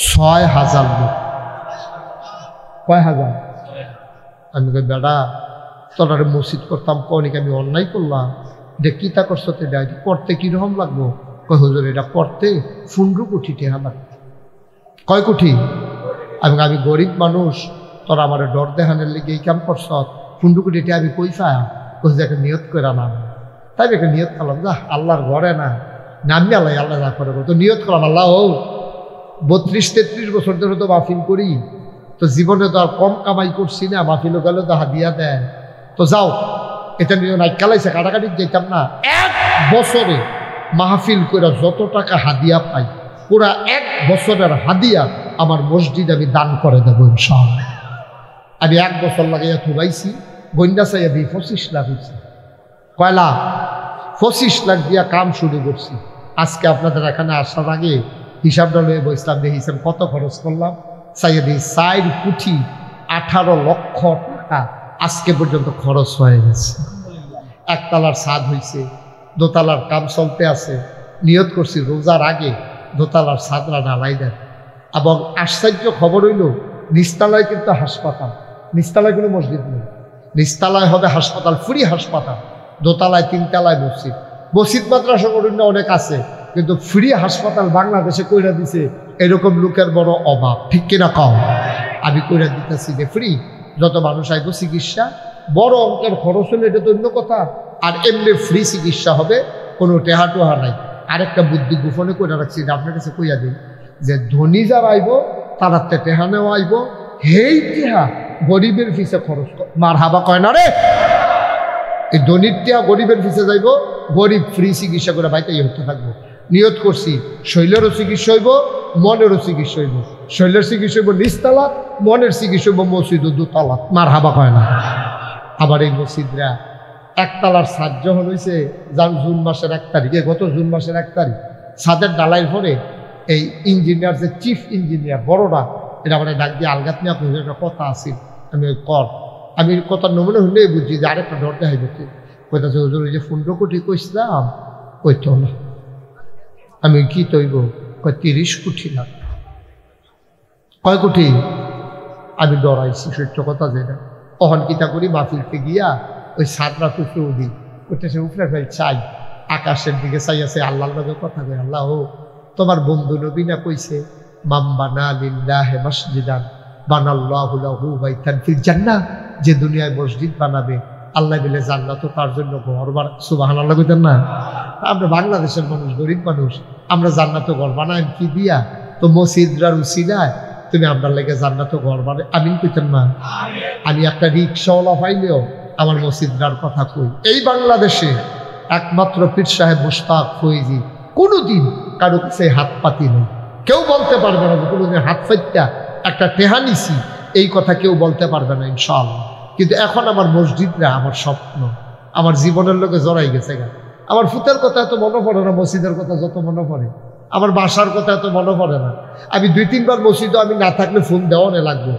6000 লোক কয় হাজার আমি কই বেড়া তোর মসজিদ করতাম কনিক আমি অন্যায় করলাম যে কিতা করছো এটা পড়তে কিরকম লাগবো কয় হুজুর এটা পড়তে 15 কোটি টাকা লাগবে কয় কোটি আমি গরিব মানুষ তোর আমার ডর দেখানোর লিগে এই কাম করছ 15 কোটি টাকা আমি কই পাই কইছে একটা নিয়ত করে নাম তাই একটা নিয়ত করলাম যা আল্লাহর ঘরে না নামি আল্লাহ যা করে তো নিয়ত করলাম আল্লাহ ও 32-33 বছর ধরে তো মাহফিল করি তো জীবনে তো আর কম কামাই করছি না মাহফিল গেলে তো হাদিয়া দেয় তো যাও এটা নিয়ে নাই কালাইছে কাটাকাটি যেতাম না 1 বছরে মাহফিল করে যত টাকা হাদিয়া পাই পুরা 1 বছরের হাদিয়া আমার মসজিদ আমি দান করে দেবো ইনশাআল্লাহ আমি 1 বছর লাগাইয়া থুবাইছি বন্যা চাইয়া দিই 25 লাখ হয়েছে কয়লা 25 লাখ দিয়া কাম শুরু করছি আজকে আপনাদের এখানে আসার আগে হিসাবটা লয়ে বসলাম দেখিয়েছেন কত খরচ করলাম চাইয়া দিই 4 কোটি 18 লক্ষ টাকা আজকে পর্যন্ত খরচ হয়ে গেছে একতলার ছাদ হয়েছে দোতলার কাম চলতে আছে নিয়ত করছি রোজার আগে দোতলার ছাদরা ঢালাই দেন এবং আশ্চর্য খবর হইল নিচতলায় কিন্তু হাসপাতাল নিচতলায় কোনো মসজিদ নেই নিচতলায় হবে হাসপাতাল ফ্রি হাসপাতাল দোতলায় 3 তলায় মসজিদ মসজিদ মাদ্রাসা অরণ্য অনেক আছে, কিন্তু ফ্রি হাসপাতাল বাংলাদেশে কইরা দিছে এরকম লোকের বড় অভাব, ঠিক কিনা কম? আমি কইরা দিতেছি যে ফ্রি, যত মানুষ আইব চিকিৎসা, বড় অঙ্কের খরচ হলে এটা তো অন্য কথা, আর এমনি ফ্রি চিকিৎসা হবে, কোনো টেহা টোহা নাই। আরেকটা বুদ্ধি গোপনে করে রাখছি, আপনার কাছে কইয়া দিই যে ধনী যারা আইব তারা টেহা নেওয়া আইব, হেই টেহা গরিবের ফিসে খরচ মার হাবা কয় না রে, এই ধনীর টেহা গরিবের ফিসে যাইব, গরিব ফ্রি চিকিৎসা করে বাইতে হতে থাকবো। নিয়ত করছি শৈলেরও চিকিৎসা হইব, মনেরও চিকিৎসা হইব। শৈলের চিকিৎসা হইব নিচতলাত, মনের চিকিৎসা হইব মসজিদ ও দুতলাত, মার হাবা কয় না। আবার এই মসজিদরা একতলার ছাদ যখন হয়েছে জুন মাসের 1 তারিখে, গত জুন মাসের 1 তারিখ, ছাদের ডালাইয়ের পরে এই ইঞ্জিনিয়ার যে চিফ ইঞ্জিনিয়ার বড়রা, এটা মানে ডাক দিয়ে আলগাত নিয়ে আপনার একটা কথা আছে, আমি কথা নমুনা হলেই বুঝছি যে আরেকটা ডর দেখাই বলছি, কইতাছে হুজুর ওই যে 15 কোটি কইছিলাম কইতো না। আমি কি তৈব? কয় 30 কোটি না। কয় কোটি? আমি ডরাইছি, সত্য কথা যেটা। অহন কিতা করি মাহফিলতে গিয়া ওই সাদরা টুকরো দিই, ওইটা সে উপরে ফেল চাই, আকাশের দিকে চাই আছে, আল্লাহর লগে কথা কই, আল্লাহ ও তোমার বন্ধু নবী না কইছে মাম্বানা লিল্লাহি মাসজিদান বানাল্লাহু লাহু বাইতান ফিল জান্নাহ, যে দুনিয়ায় মসজিদ বানাবে আল্লাহ বলে জান্নাত তার জন্য ঘর বানাবে। সুবহানাল্লাহ কইতেন না? আমরা বাংলাদেশের মানুষ, গরিব মানুষ, আমরা জান্নাত ঘর বানাই কি দিয়া? তো মসজিদরার উসিলায় তুমি আমরা লেগে জান্নাত ঘর বানাই, আমিন কইতেন না? আমি একটা রিক্সাওয়ালা পাইলেও আমার মসজিদরার কথা কই। এই বাংলাদেশে একমাত্র পীর সাহেব মুশতাক ফৈজি কোনোদিন কারো কাছে হাত পাতি নেই, কেউ বলতে পারবে না যে কোনোদিন হাত ফাইটা একটা টেহা নিছি, এই কথা কেউ বলতে পারবে না ইনশাআল্লাহ। কিন্তু এখন আমার মসজিদরা আমার স্বপ্ন, আমার জীবনের লোকে জড়াই গেছে গা। আমার ফুতের কথা এত মনে পড়ে না, মসজিদের কথা যত মনে পড়ে, আমার বাসার কথা এত মনে পড়ে না। আমি 2-3 বার মসজিদে আমি না থাকলে ফোন দেওয়ানে লাগবো,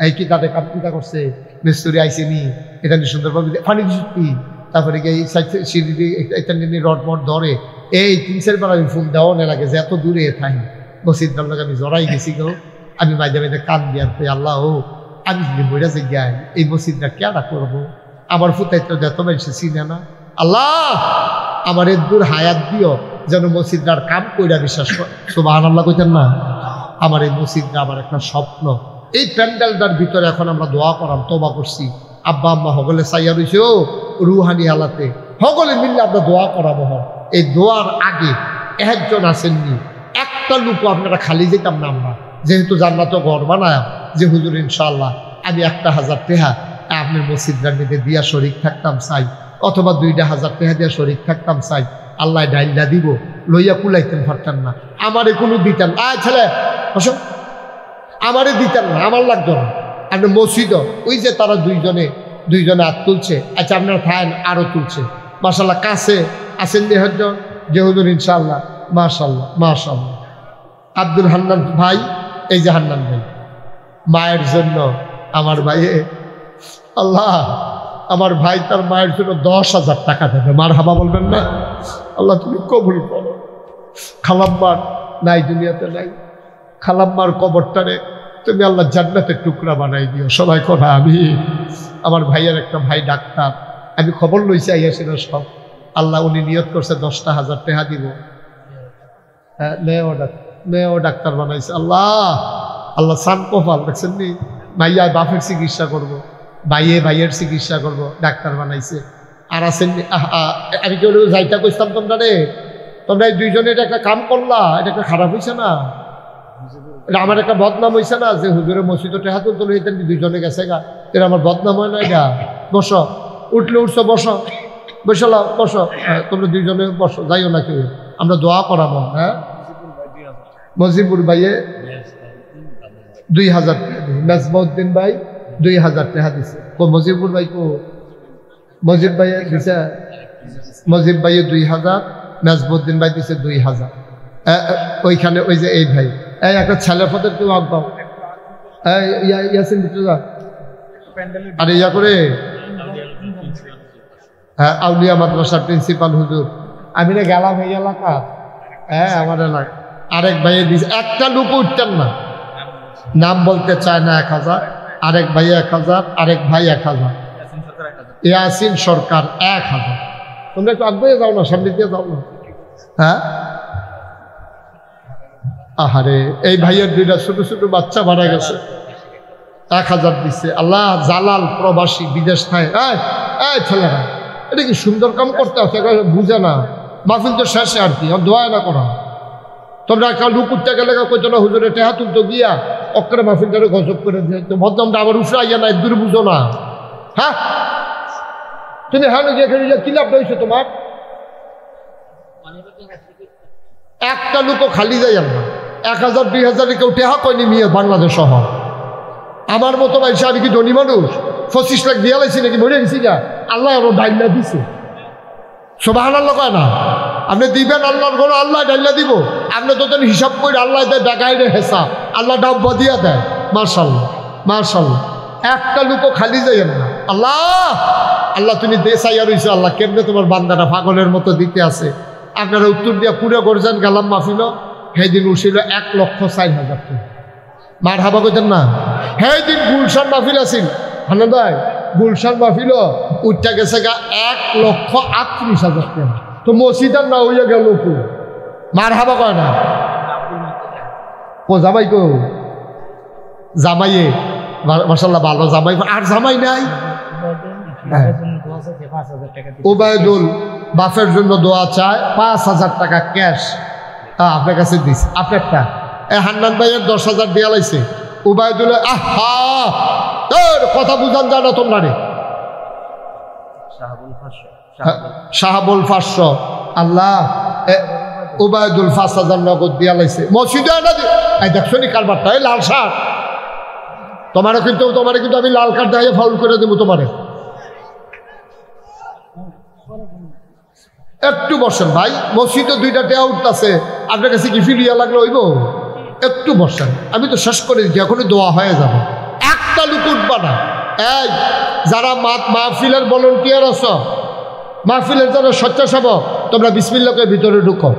এই কি তাদের কাম কিতা করছে, মিস্ত্রি আইসেনি, এটা নিয়ে সুন্দরভাবে পানি দিচ্ছি, তারপরে এই সিঁড়ি এটা নিয়ে রড মট ধরে, এই 3-4 বার আমি ফোন দেওয়ানে লাগে যে এত দূরে থাকি। মসজিদটার লোক আমি জড়াই গেছি গো, আমি মাঝে মাঝে কান দিয়ার কই আল্লাহ ও আমি যদি বইরা যে গাই এই মসজিদটা কেনা করবো, আমার ফুতাইতে যত মানুষ চিনে না, আল্লাহ আমার এর দূর হায়াত দিও যেন মসজিদটার কাম কইরা বিশ্বাস করে। সুবহানাল্লাহ কইতেন না? আমার এই মসজিদটা আমার একটা স্বপ্ন। এই প্যান্ডেলটার ভিতরে এখন আমরা দোয়া করাম, তওবা করছি, আব্বা আম্মা হগলে চাইয়া রয়েছে ও রুহানি হালাতে, হগলে মিললে আমরা দোয়া করাবো। এই দোয়ার আগে একজন আসেননি, একটা লোক আপনারা খালি যেতাম না আমরা, যেহেতু জান্নাত ঘর বানায় যে হুজুর ইনশাআল্লাহ আমি 1000 টাকা আপনার মসজিদটার মধ্যে দিয়া শরিক থাকতাম চাই, অথবা 2000 টাকা দিয়া শরিক থাকতাম চাই, আল্লাহ ডাইল্লা দিব, লইয়া কুলাইতেন পারতেন না, আমারে কোনো দিতেন আয় ছেলে বসো, আমারে দিতেন না, আমার লাগতো না। আপনি মসজিদ ওই যে তারা দুইজনে হাত তুলছে, আচ্ছা আপনারা থাকেন আরও তুলছে, মাশাআল্লাহ কাছে আসেন যে হুজুর ইনশাআল্লাহ, মাশাআল্লাহ মাশাআল্লাহ। আব্দুল হান্নান ভাই, এই যে হান্নান ভাই, মায়ের জন্য আমার ভাইয়ে আল্লাহ, আমার ভাই তার মায়ের জন্য 10,000 টাকা দেবে, মার হাবা বলবেন না? আল্লাহ তুমি কবুল করো। খালাম্মার নাই দুনিয়াতে নাই, খালাম্মার কবরটারে তুমি আল্লাহ জান্নাতের টুকরা বানাই দিও, সবাই কথা আমি। আমার ভাইয়ের একটা ভাই ডাক্তার, আমি খবর লইছি আইয়াছিল সব, আল্লাহ উনি নিয়ত করছে 10,000 টাকা দিব, হ্যাঁ মেয়েও ডাক্তার বানাইছে। আল্লাহ আল্লাহ সান কপাল দেখছেন নি, ভাইয়া বাপের চিকিৎসা করব, ভাইয়ের চিকিৎসা করব, ডাক্তার বানাইছে। আর আছেন আমি কেউ যাইতা কইতাম তোমরা এই দুইজনে এটা একটা কাম করলা, এটা একটা খারাপ হয়েছে না, এটা আমার একটা বদনাম হয়েছে না যে হুজুরের মসজিদে টেহা তুলতে হইতেন দুইজনে গেছে গা, এটা আমার বদনাম হয় না? এটা বসো, উঠলে উঠছো, বসো বসলাম, বসো, তোমরা দুইজনে বসো, যাইও না কেউ, আমরা দোয়া করাবো। হ্যাঁ মজিবুর ভাইয়ে 2000 টাকা দিছে, মেজবাউদ্দিন ভাই 2000 টাকা দিছে। মজিবুর ভাই কো? মজিব ভাইয়ে দিছে, মজিব ভাইয়ে 2000, মেজবাউদ্দিন ভাই দিছে 2000। ওইখানে ওই যে এই ভাই, এই একটা ছেলের পথের কেউ আঁকবাও, ইয়াসিন দিতে যা, আর ইয়া করে হ্যাঁ আউলিয়া মাদ্রাসার প্রিন্সিপাল হুজুর, আমি না গেলাম এই এলাকা, হ্যাঁ আমার এলাকা। আরেক ভাইয়ে দিছে, একটা লোক উঠতেন না, নাম বলতে চায় না, 1000, আরেক ভাই 1000, আরেক ভাই 1000, ইয়াসিন সরকার 1000। তোমরা একটু আগে যাও না, সামনে দিয়ে যাও না। হ্যাঁ আহারে এই ভাইয়ের দুইটা ছোট ছোট বাচ্চা মারা গেছে, 1000 দিচ্ছে। আল্লাহ জালাল প্রবাসী বিদেশ থাকে, এই ছেলেরা এটা কি সুন্দর কাম করতে আছে, বুঝে না। মাহফিল তো শেষে আর কি, দোয়া না করা। তোমরা একটা লুক উঠতে গেলে কইতো না হুজুরে টেহা তুলতো গিয়া অক্ষরে মাহফিলটারে গজব করে দিয়ে ভদ্রমটা আবার উঠে আইয়া না, দূর বুঝো না। হ্যাঁ তুমি হ্যাঁ কি লাভ হয়েছে তোমার? একটা লুকও খালি যাই না। 1000 2000 কেউ টেহা কয়নি মিয়া বাংলাদেশ সহ। আমার মতো ভাইসে আমি কি ধনী মানুষ? 25 লাখ দিয়া লাইছি নাকি, মরে গেছি গা। আল্লাহ আরো ডাইল্লা দিছে, সুবহানাল্লাহ কয় না? আপনি দিবেন আল্লাহর ঘরে, আল্লাহ ডাইল্লা দিব। আপনি তো হিসাব করে আল্লাহ দেয়, ডাকাই রে হেসা, আল্লাহ ডাব্বা দিয়া দেয়। মাশাআল্লাহ মাশাআল্লাহ, একটা লুকও খালি যাই না। আল্লাহ আল্লাহ তুমি দেশাইয়া রইছো, আল্লাহ কেমনে তোমার বান্দাটা পাগলের মতো দিতে আছে। আপনারা উত্তর দিয়া পুরো গরজান গেলাম মাহফিল, সেই দিন উঠছিল 1,04,000 টাকা। মার হাবা কইতেন না? সেই দিন গুলশান মাহফিল আছিল, হান্নান ভাই গুলশান মাহফিল উঠটা গেছে গা 1,38,000 টাকা। তো মসজিদার না হইয়া গেল কু, মার হাবা কয় না? ও জামাই কো? জামাইয়ে মাশাআল্লাহ ভালো জামাই। আর জামাই নাই? ওবায়দুল বাফের জন্য দোয়া চায়, 5,000 টাকা ক্যাশ আপনার কাছে দিস। আপনারটা হান্নান ভাইয়ের 10,000 দেওয়া লাইছে। ওবায়দুল আহা তোর কথা বুঝান যায় না তোমরা রে। শাহাবুল 500, আল্লাহ ওবায়দুল 5,000 নগদ দিয়া লাইছে। মসজিদে না দেখছো নি কারবারটা, এই লাল শার্ট তোমারে কিন্তু আমি লাল কার্ড দিয়ে ফাউল করে দেবো তোমারে। একটু বসেন ভাই, মসজিদে 2টা টেয়া উঠতেছে, আপনার কাছে কি ফিরিয়া লাগলো হইব? একটু বসেন, আমি তো শেষ করে দিচ্ছি, এখনই দোয়া হয়ে যাবে। একটা লুক উঠবা না। এই যারা মাহফিলের ভলেন্টিয়ার আছো, মাহফিলের যারা স্বেচ্ছাসেবক, তোমরা বিসমিল্লাহকে ভিতরে ঢুকো।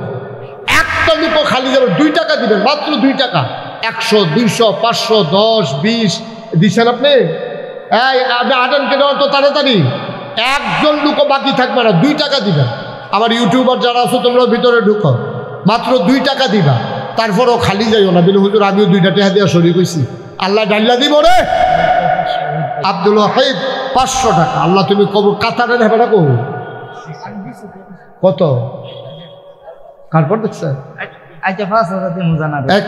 একটা লুকও খালি যাবে, 2 টাকা দিবেন, মাত্র 2 টাকা। 100 200 500 10 20 দিচ্ছেন আপনি। আপনি আটেন কেন তো তাড়াতাড়ি, একজন লুকও বাকি থাকবে না, 2 টাকা দিবেন। আমার ইউটিউবার যারা আছো তোমরা ভিতরে ঢুকো, মাত্র 2 টাকা দিবা। তারপরও খালি যাইও না, বিলে হুজুর আমিও 2টা টাকা দেওয়া শরীর হইছি, আল্লাহ ডাল্লা দিব রে। আব্দুল ওয়াহিদ 500 টাকা। আল্লাহ তুমি কবর কাতারের হেবাটা কো কত কারপর দেখছেন?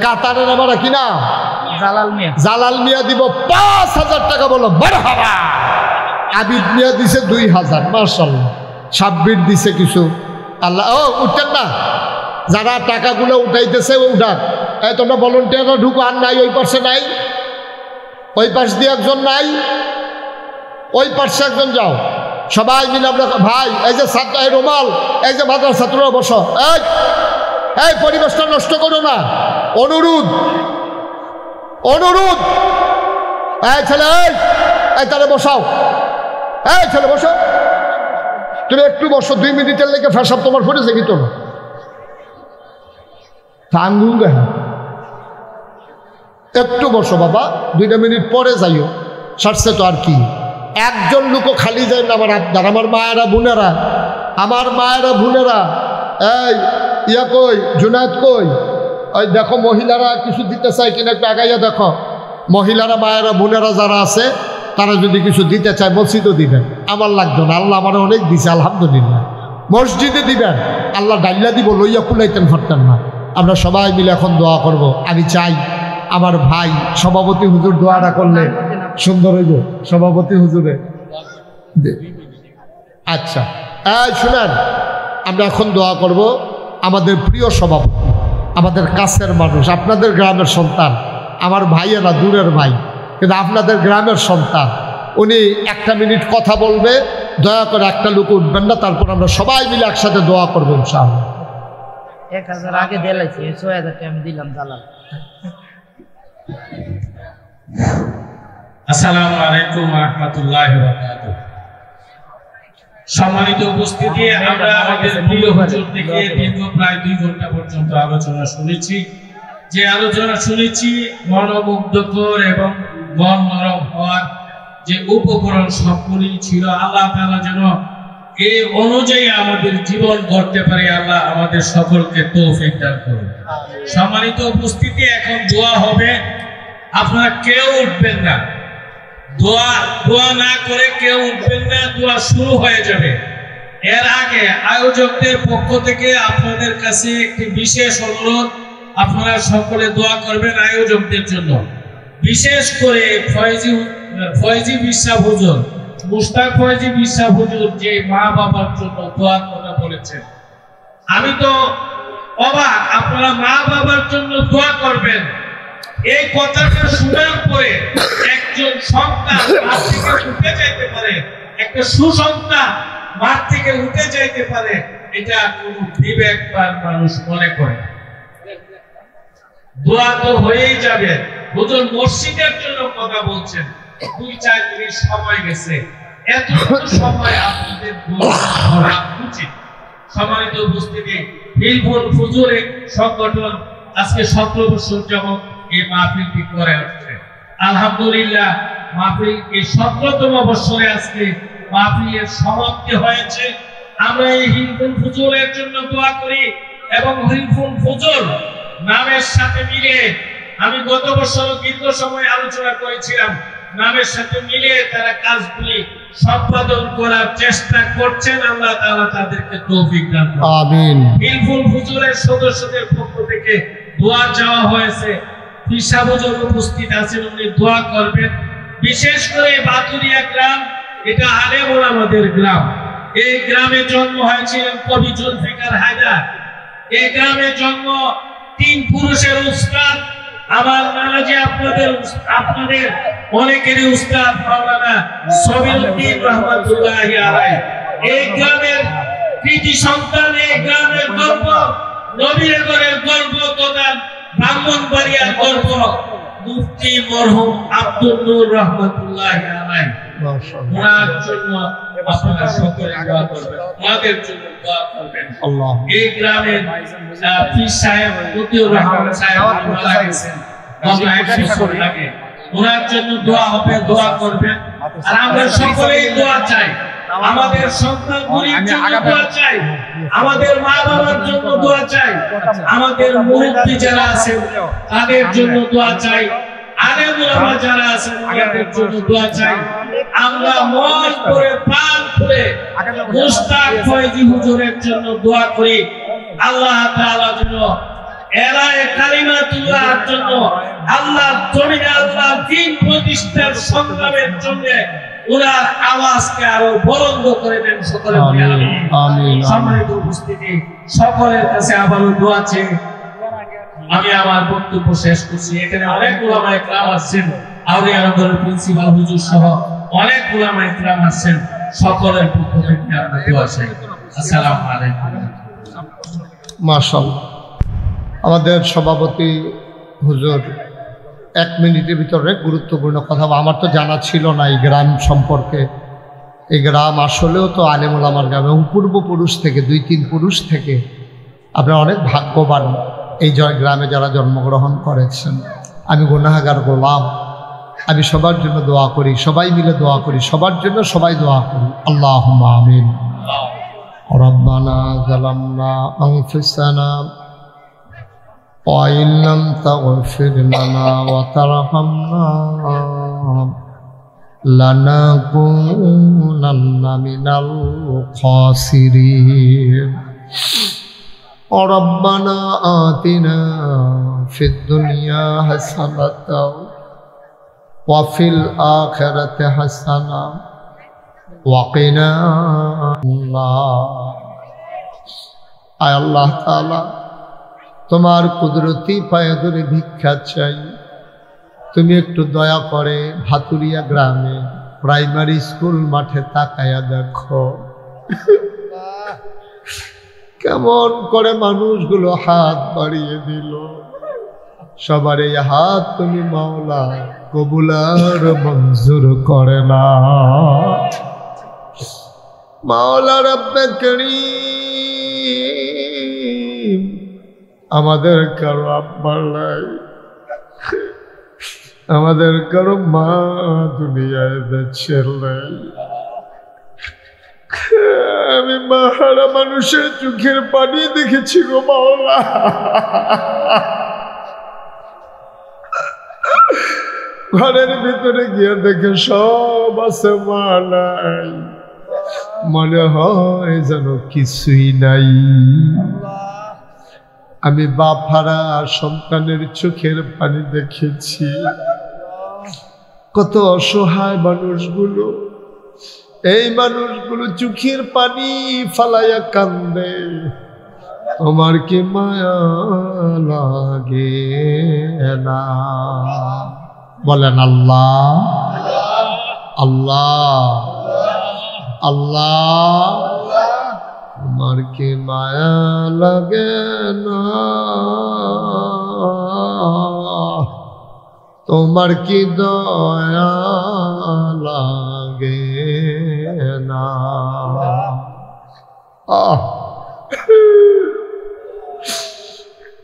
কাতারের হেবাটা কি না? জালাল মিয়া দিব 5,000 টাকা। বলো মারহাবা। আবিদ মিয়া দিছে 2,000, মাশাআল্লাহ। সাব্বির দিছে কিছু। আল্লাহ ও উঠতেন না, যারা টাকাগুলো উঠাইতেছে উঠাক। তোমরা ভলেন্টিয়াররা ঢুকো। আর নাই ওই পাশে নাই, ওই পাশ দিয়ে একজন নাই, ওই পাশে একজন যাও, সবাই মিলে আমরা। ভাই এই যে ছাত্র, এই রুমাল, এই যে মাদ্রাসার ছাত্ররা বসো। এই পরিবেশটা নষ্ট করো না, অনুরোধ অনুরোধ। এই ছেলে, এই তাহলে বসাও। এই ছেলে বসো, তুমি একটু বসো। 2 মিনিটের লেগে ফেসাব তোমার পড়েছে কি? তো একটু বসো বাবা, 2 মিনিট পরে যাইও, সারছে তো আর কি। একজন লোকও খালি যায় না। আমার আবদার, আমার মায়েরা বোনেরা, এই ইয়া কই, জুনায়েদ কই? ওই দেখো মহিলারা কিছু দিতে চায় কিনা, একটু আগাইয়া দেখো। মহিলারা মায়েরা বোনেরা যারা আছে তারা যদি কিছু দিতে চায় মসজিদও দিবেন, আমার লাগতো না। আল্লাহ আমার অনেক দিছে আলহামদুলিল্লাহ। মসজিদে দিবেন, আল্লাহ ডাইল্লা দিব, লইয়া কুলাইতেন পারতেন না। আমরা সবাই মিলে এখন দোয়া করব। আমি চাই আমার ভাই সভাপতি হুজুর দোয়াটা করলে সুন্দর হইব। সভাপতি হুজুরে আচ্ছা শুনেন, আমরা এখন দোয়া করব। আমাদের প্রিয় সভাপতি, আমাদের কাছের মানুষ, আপনাদের গ্রামের সন্তান, আমার ভাইয়েরা দূরের ভাই কিন্তু আপনাদের গ্রামের সন্তান, উনি 1 মিনিট কথা বলবে। দয়া করে একটা লোক উঠবেন না, তারপর আমরা সবাই মিলে একসাথে দোয়া করবো ইনশাআল্লাহ। 1000 আগে দিলাইছি, 6000 টাকা আমি দিলাম জালাল। আসসালামু আলাইকুম ওয়া রাহমাতুল্লাহি ওয়া বারাকাতুহু। সম্মানিত উপস্থিতি, আমরা আমাদের প্রিয় হুজুর থেকে দীর্ঘ প্রায় 2 ঘন্টা পর্যন্ত আলোচনা শুনেছি। যে আলোচনা শুনেছি মনোমুগ্ধকর এবং মন নরম হওয়ার যে উপকরণ সবগুলি ছিল। আল্লাহ তাআলা যেন এই অনুযায়ী আমাদের জীবন গড়তে পারে। আল্লাহ আমাদের সকলকে তৌফিক দান করুন। সম্মানিত উপস্থিতি, এখন দোয়া হবে। আপনারা কেউ উঠবেন না, দোয়া না করে কেউ উঠবেন না। দোয়া শুরু হয়ে যাবে। এর আগে আয়োজকদের পক্ষ থেকে আপনাদের কাছে একটি বিশেষ অনুরোধ, আপনারা সকলে দোয়া করবেন আয়োজকদের জন্য। বিশেষ করে ফয়েজি বিশ্বাস হুজুর, মুশতাক ফয়েজি বিশ্বাস হুজুর যে মা বাবার জন্য দোয়ার কথা বলেছেন, আমি তো অবাক। আপনারা মা বাবার জন্য দোয়া করবেন, এই কথাটা শোনার পরে একজন সন্তান মাঠ থেকে উঠে যাইতে পারে, একটা সুসন্তান মাঠ থেকে উঠে যাইতে পারে, এটা কোন বিবেকবান মানুষ মনে করে। দোয়া তো হয়েই যাবে। হুজুর মসজিদের জন্য কথা বলছেন, 2-4 মিনিট সময় গেছে, এতটুকু সময় আপনাদের দোয়া করা উচিত। সম্মানিত উপস্থিতি, হিলফুল ফুজুরে সংগঠন আজকে 17 বছর যাবত এই মাহফিলটি করে আসছে। আলহামদুলিল্লাহ, মাহফিল এই 17তম বছরে আজকে মাহফিলের সমাপ্তি হয়েছে। আমরা এই হিলফুল ফুজুরের জন্য দোয়া করি এবং হিলফুল ফুজুর নামের সাথে মিলে, আমি গত বছর দীর্ঘ সময় আলোচনা করেছিলাম, নামের সাথে মিলে তারা কাজগুলি সম্পাদন করার চেষ্টা করছেন। আল্লাহ তাআলা তাদেরকে তৌফিক দান করুন। আমিন। হিলফুল ফুজুরের সদস্যদের পক্ষ থেকে দোয়া চাওয়া হয়েছে। ফিরসাহ হুজুর উপস্থিত আছেন, উনি দোয়া করবেন। বিশেষ করে বাতুরিয়া গ্রাম, এটা আলেম ওলামাদের গ্রাম। এই গ্রামে জন্ম হয়েছিলেন কবি জুলফিকার হায়দার। এই গ্রামে জন্ম 3 পুরুষের উস্তাদ। আমার নানাজি আপনাদের অনেকেরই উস্তাদ মাওলানা সবিউদ্দিন রহমাতুল্লাহি আলাইহি। এই গ্রামের কৃতি সন্তান, এই গ্রামের গর্ব, নবীর ঘরের গর্ব তথা ব্রাহ্মণবাড়িয়ার গর্ব মুফতি মরহুম আব্দুল নূর রহমাতুল্লাহি আলাইহি। ওনার জন্য আপনারা সকলে দোয়া করবেন, আমাদের জন্য দোয়া করবেন। আল্লাহ। এই গ্রামের পীর সাহেব মতিউর রহমান সাহেব মারা গেছেন গত 1 বছর আগে, ওনার জন্য দোয়া হবে, দোয়া করবেন। আর আমরা সকলেই দোয়া চাই, আমাদের সন্তানগুলির জন্য দোয়া চাই, আমাদের মা বাবার জন্য দোয়া চাই, আমাদের মুরব্বি যারা আছেন তাদের জন্য দোয়া চাই, আলেম ওলামা যারা আছেন তাদের জন্য দোয়া চাই। আমরা মন করে প্রাণ করে মুশতাক ফয়েজি হুজুরের জন্য দোয়া করি। আল্লাহ তাআলা যেন এলায়ে কালিমাতুল্লাহর জন্য, আল্লাহর জমিনে আল্লাহ দ্বীন প্রতিষ্ঠার সংগ্রামের জন্য ওনার আওয়াজকে আরো বুলন্দ করে দেন। সকলে বলি আমিন। সম্মানিত উপস্থিতি, সকলের কাছে আবারও দোয়া চাই। আমি আমার বক্তব্য শেষ করছি। এখানে অনেক উলামায়ে কেরাম আছেন, আউলিয়া নগরের প্রিন্সিপাল হুজুর সহ অনেক উলামায়ে কেরাম আছেন। সকলের পক্ষ থেকে আমরা দোয়া চাই। আসসালামু আলাইকুম। মাশাআল্লাহ। আমাদের সভাপতি হুজুর 1 মিনিটের ভিতরে গুরুত্বপূর্ণ কথা, আমার তো জানা ছিল না এই গ্রাম সম্পর্কে। এই গ্রাম আসলেও তো আলেম ওলামার গ্রাম, এবং পূর্বপুরুষ থেকে 2-3 পুরুষ থেকে আপনারা অনেক ভাগ্যবান এই গ্রামে যারা জন্মগ্রহণ করেছেন। আমি গুনাহগার গোলাম, আমি সবার জন্য দোয়া করি, সবাই মিলে দোয়া করি, সবার জন্য সবাই দোয়া করি। আল্লাহুম্মা আমিন। রব্বানা যালামনা আনফুসানা ওয়া ইন লাম তাগফির লানা ওয়া তারহামনা লানাকুনান্না মিনাল খাসিরিন। রব্বানা আতিনা ফিদ দুনিয়া হাসানাতাও ওয়া ফিল আখিরাতি হাসানা ওয়া কিনা আযাবান্নার। আয় আল্লাহ তাআলা, তোমার কুদরতি পায়ে ধরে ভিক্ষা চাই, তুমি একটু দয়া করে ভাতুরিয়া গ্রামে প্রাইমারি স্কুল মাঠে তাকায়া দেখো কেমন করে মানুষগুলো হাত বাড়িয়ে দিল। সবার এই হাত তুমি মাওলা কবুল আর মঞ্জুর করে না। মাওলা রব্বে করিম, আমাদের কারো আব্বা নাই, আমাদের কারো মা দুনিয়ায় ছেলে, আমি মাহারা মানুষের চোখের পানি দেখেছি গো মাওলা। ঘরের ভিতরে গিয়ে দেখে সব আছে, মা নাই, মনে হয় যেন কিছুই নাই। আমি বাপ হারা সন্তানের চোখের পানি দেখেছি। কত অসহায় মানুষগুলো, এই মানুষগুলো চোখের পানি ফালাইয়া কান্দে, আমার কি মায়া লাগে না? বলেন আল্লাহ আল্লাহ আল্লাহ, আমার কি মায়া লাগে না? তোমার কি দয়া লাগে না?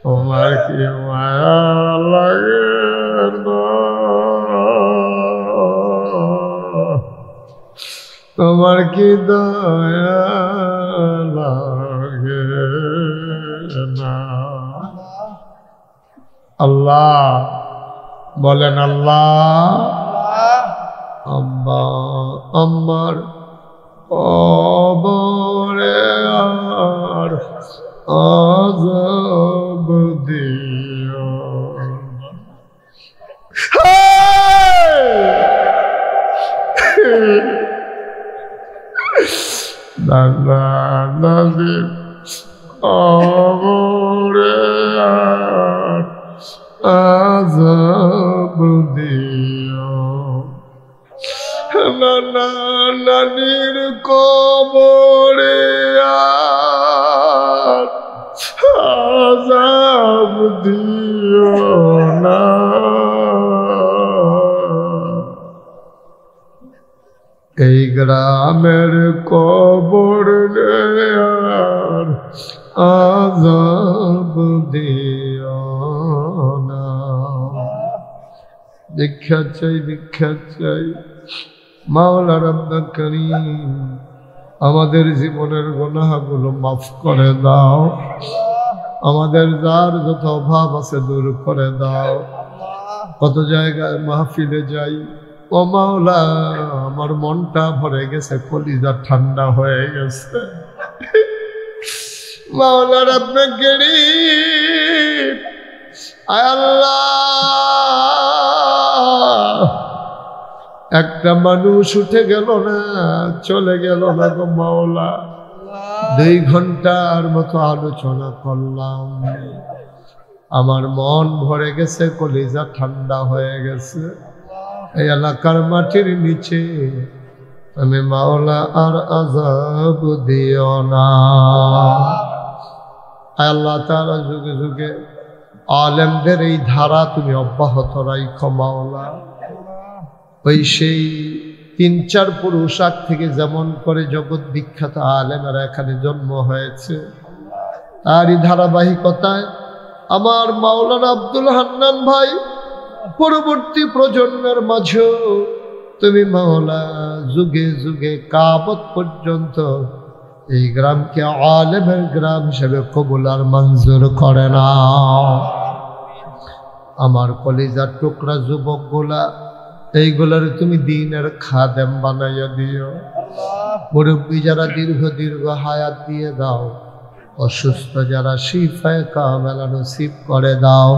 তোমার কি মায়া লাগে না? তোমার কি দয়া লাগে না? আল্লাহ বলেন আল্লাহ, আম্মা আমার কবরে আর আযাব দিও। দাদা দাদি কবরে আর আযাব দিও। নানা নানির কবরে আর আযাব দিও না। এই গ্রামের কবর আর আযাব দিও না। ভিক্ষা চাই ভিক্ষা চাই, মাওলা রব্বুল কারীম আমাদের জীবনের গুনাহগুলো মাফ করে দাও, আমাদের যার যত অভাব আছে দূর করে দাও। কত জায়গায় মাহফিলে যাই, ও মাওলা আমার মনটা ভরে গেছে, কলিজা ঠান্ডা হয়ে গেছে। মাওলা রব্বুল কারীম, আয় আল্লাহ, একটা মানুষ উঠে গেল না, চলে গেল না গো মাওলা। 2 ঘন্টার মতো আলোচনা করলাম, আমার মন ভরে গেছে, কলিজা ঠান্ডা হয়ে গেছে। এই এলাকার মাটির নিচে আমি মাওলা আর আযাব দিও না। আল্লাহ তাআলা যুগে যুগে আলেমদের এই ধারা তুমি অব্যাহত রাখো মাওলা। ওই সেই 3-4 পুরুষ আগ থেকে যেমন করে জগৎ বিখ্যাত আলেমেরা এখানে জন্ম হয়েছে, তারই ধারাবাহিকতায় আমার মাওলানা আব্দুল হান্নান ভাই পরবর্তী প্রজন্মের মাঝেও তুমি মাওলা যুগে যুগে কিয়ামত পর্যন্ত এই গ্রামকে আলেমের গ্রাম হিসেবে কবুল আর মঞ্জুর করে নাও। আমার কলিজার টুকরা যুবকগুলা, এইগুলার তুমি দ্বীনের খাদেম বানাইয়া দিও। মুরব্বী যারা দীর্ঘ দীর্ঘ হায়াত দিয়ে দাও, অসুস্থ যারা শিফায়ে কামেলা নসিব করে দাও।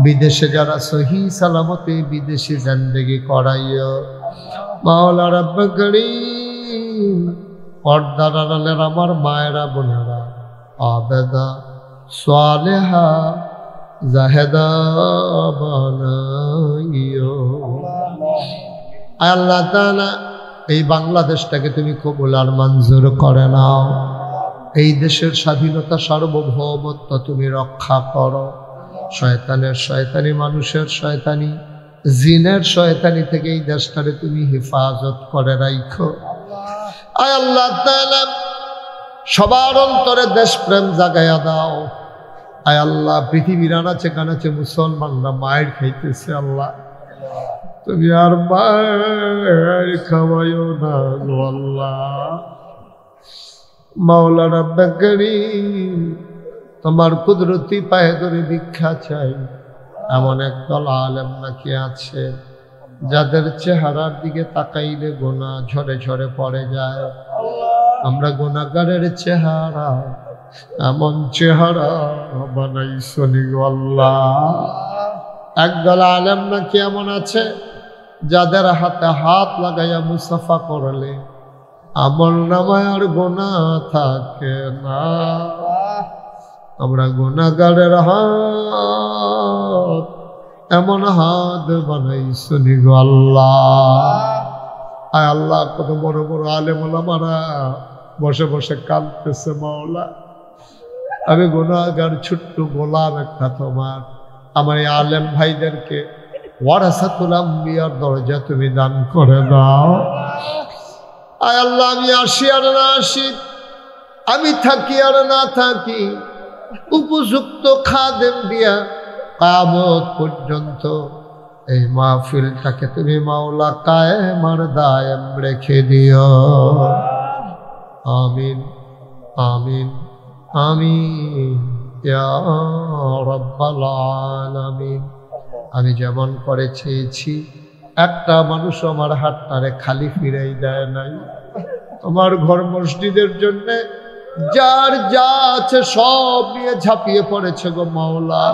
বিদেশে যারা সহি সালামতে বিদেশি জিন্দেগি করাইও মাওলা রব্বুল কারীম। পর্দার আড়ালের আমার মায়েরা বোনেরা, আবেদা সালেহা জাহেদা বানাইও। আল্লাহ তাআলা এই বাংলাদেশটাকে তুমি কবুল আর মঞ্জুর করে নাও। এই দেশের স্বাধীনতা সার্বভৌমত্ব তুমি রক্ষা করো। শয়তানের শয়তানি, মানুষের শয়তানি, জিনের শয়তানি থেকে এই দেশটারে তুমি হেফাজত করে রাখো। আয় আল্লাহ তাআলা সবার অন্তরে দেশপ্রেম জাগাইয়া দাও। আয় আল্লাহ পৃথিবীর আনাচে কানাচে মুসলমানরা মায়ের খাইতেছে, আল্লাহ তুমি আর মায়ের খাওয়াইও না গো আল্লাহ। মাওলা রাব্বে কারীম তোমার কুদরতি পায়ে ধরে ভিক্ষা চাই। এমন একদল আলেম নাকি আছে যাদের চেহারার দিকে তাকাইলে গুনাহ ঝরে ঝরে পড়ে যায়। আমরা গুনাহগারের চেহারা এমন চেহারা বানাইছনি গো আল্লাহ। একদল আলেম নাকি এমন আছে যাদের হাতে হাত লাগাইয়া মুসাফা করলে আমল নামায় আর গুনাহ থাকে না। আমরা গুনাহগারের হাত এমন হাত বানাইছনি গো আল্লাহ। আয় আল্লাহ, কত বড় বড় আলেম ওলামারা বসে বসে কাঁদতেছে মাওলা। আমি গুনাহগার ছোট্ট গোলাম একটা তোমার। আমার এই আলেম ভাইদেরকে ওয়ারাসাতুল আম্বিয়ার দরজা তুমি দান করে দাও। আয় আল্লাহ, আমি আসি আর না আসি, আমি থাকি আর না থাকি, উপযুক্ত খাদেম দিয়া কিয়ামত পর্যন্ত এই মাহফিলটাকে তুমি মাওলা কায়েম আর দায়েম রেখে দিও। আমিন আমিন আমিন ইয়া রাব্বাল আলামিন। আমি যেমন করে চেয়েছি একটা মানুষ আমার হাতটারে খালি ফিরাই দেয় নাই। তোমার ঘর মসজিদের জন্য যার যা আছে সব নিয়ে ঝাঁপিয়ে পড়েছে গো মাওলা।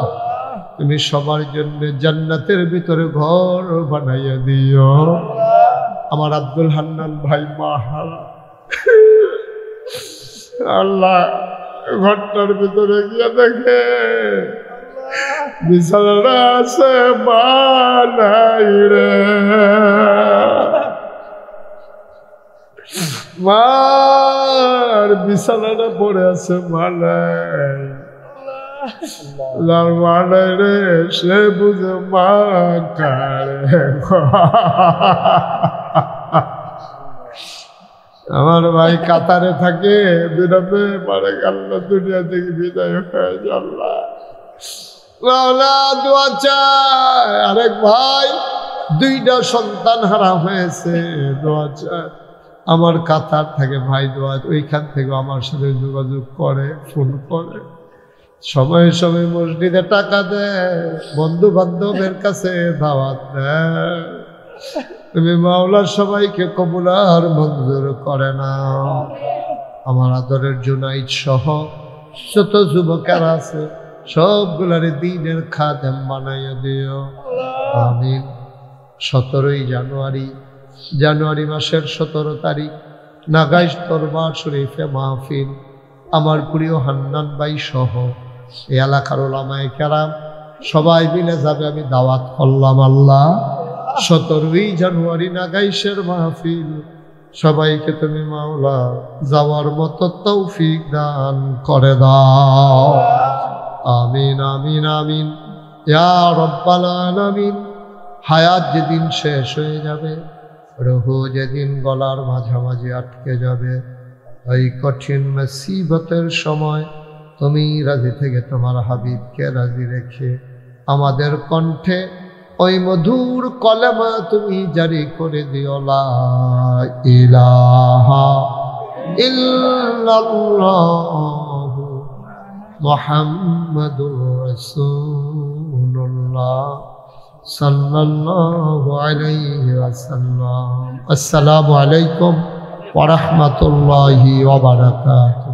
তুমি সবার জন্য জান্নাতের ভিতরে ঘর বানাইয়া দিও। আমার আব্দুল হান্নান ভাই মাহারা আল্লাহ ঘরটার ভিতরে গিয়ে দেখে বিছানাটা আছে মানাই রে, মার বিছানাটা পড়ে আছে মানাই। মানাই রে সে বুঝে মা কারে। আমার ভাই কাতারে থাকে, বিরামে মারা গেল দুনিয়া থেকে বিদায় হয়ে গেল। দোয়া চায়। আরেক ভাই দুইটা সন্তান হারা হয়েছে, দোয়া চায়। আমার কাতার থাকে ভাই, দোয়া ওইখান থেকে আমার সাথে যোগাযোগ করে, ফোন করে, সময়ে সময়ে মসজিদে টাকা দেয়, বন্ধু বান্ধবের কাছে দাওয়াত দেয়। তুমি মাওলা সবাইকে কবুল আর মঞ্জুর করে না। আমার আদরের জুনাইদ সহ যত যুবকের আছে সবগুলারে দ্বীনের খাদেম বানাইয়া দিও। আমিন। 17 জানুয়ারি মাসের 17 তারিখ নাগাইশ দরবার শরীফে মাহফিল। আমার প্রিয় হান্নান ভাই সহ এই এলাকার ওলামায়ে কেরাম সবাই মিলে যাবে, আমি দাওয়াত করলাম। আল্লাহ 17 জানুয়ারি নাগাইশের মাহফিল, সবাইকে তুমি মাওলা যাওয়ার মতো তৌফিক দান করে দাও। আমিন আমিন আমিন ইয়া রাব্বাল আলামিন। হায়াত যেদিন শেষ হয়ে যাবে, রুহু যেদিন গলার মাঝামাঝি আটকে যাবে, ওই কঠিন মুসিবতের সময় তুমি রাজি থেকে তোমার হাবিবকে রাজি রেখে আমাদের কণ্ঠে ওই মধুর কলেমা তুমি জারি করে দিও, লা ইলাহা ইল্লাল্লাহু মুহাম্মাদুর রাসূলুল্লাহ সাল্লাল্লাহু আলাইহি ওয়াসাল্লাম। আসসালামু আলাইকুম ওয়া রাহমাতুল্লাহি ওয়া বারাকাতুহু।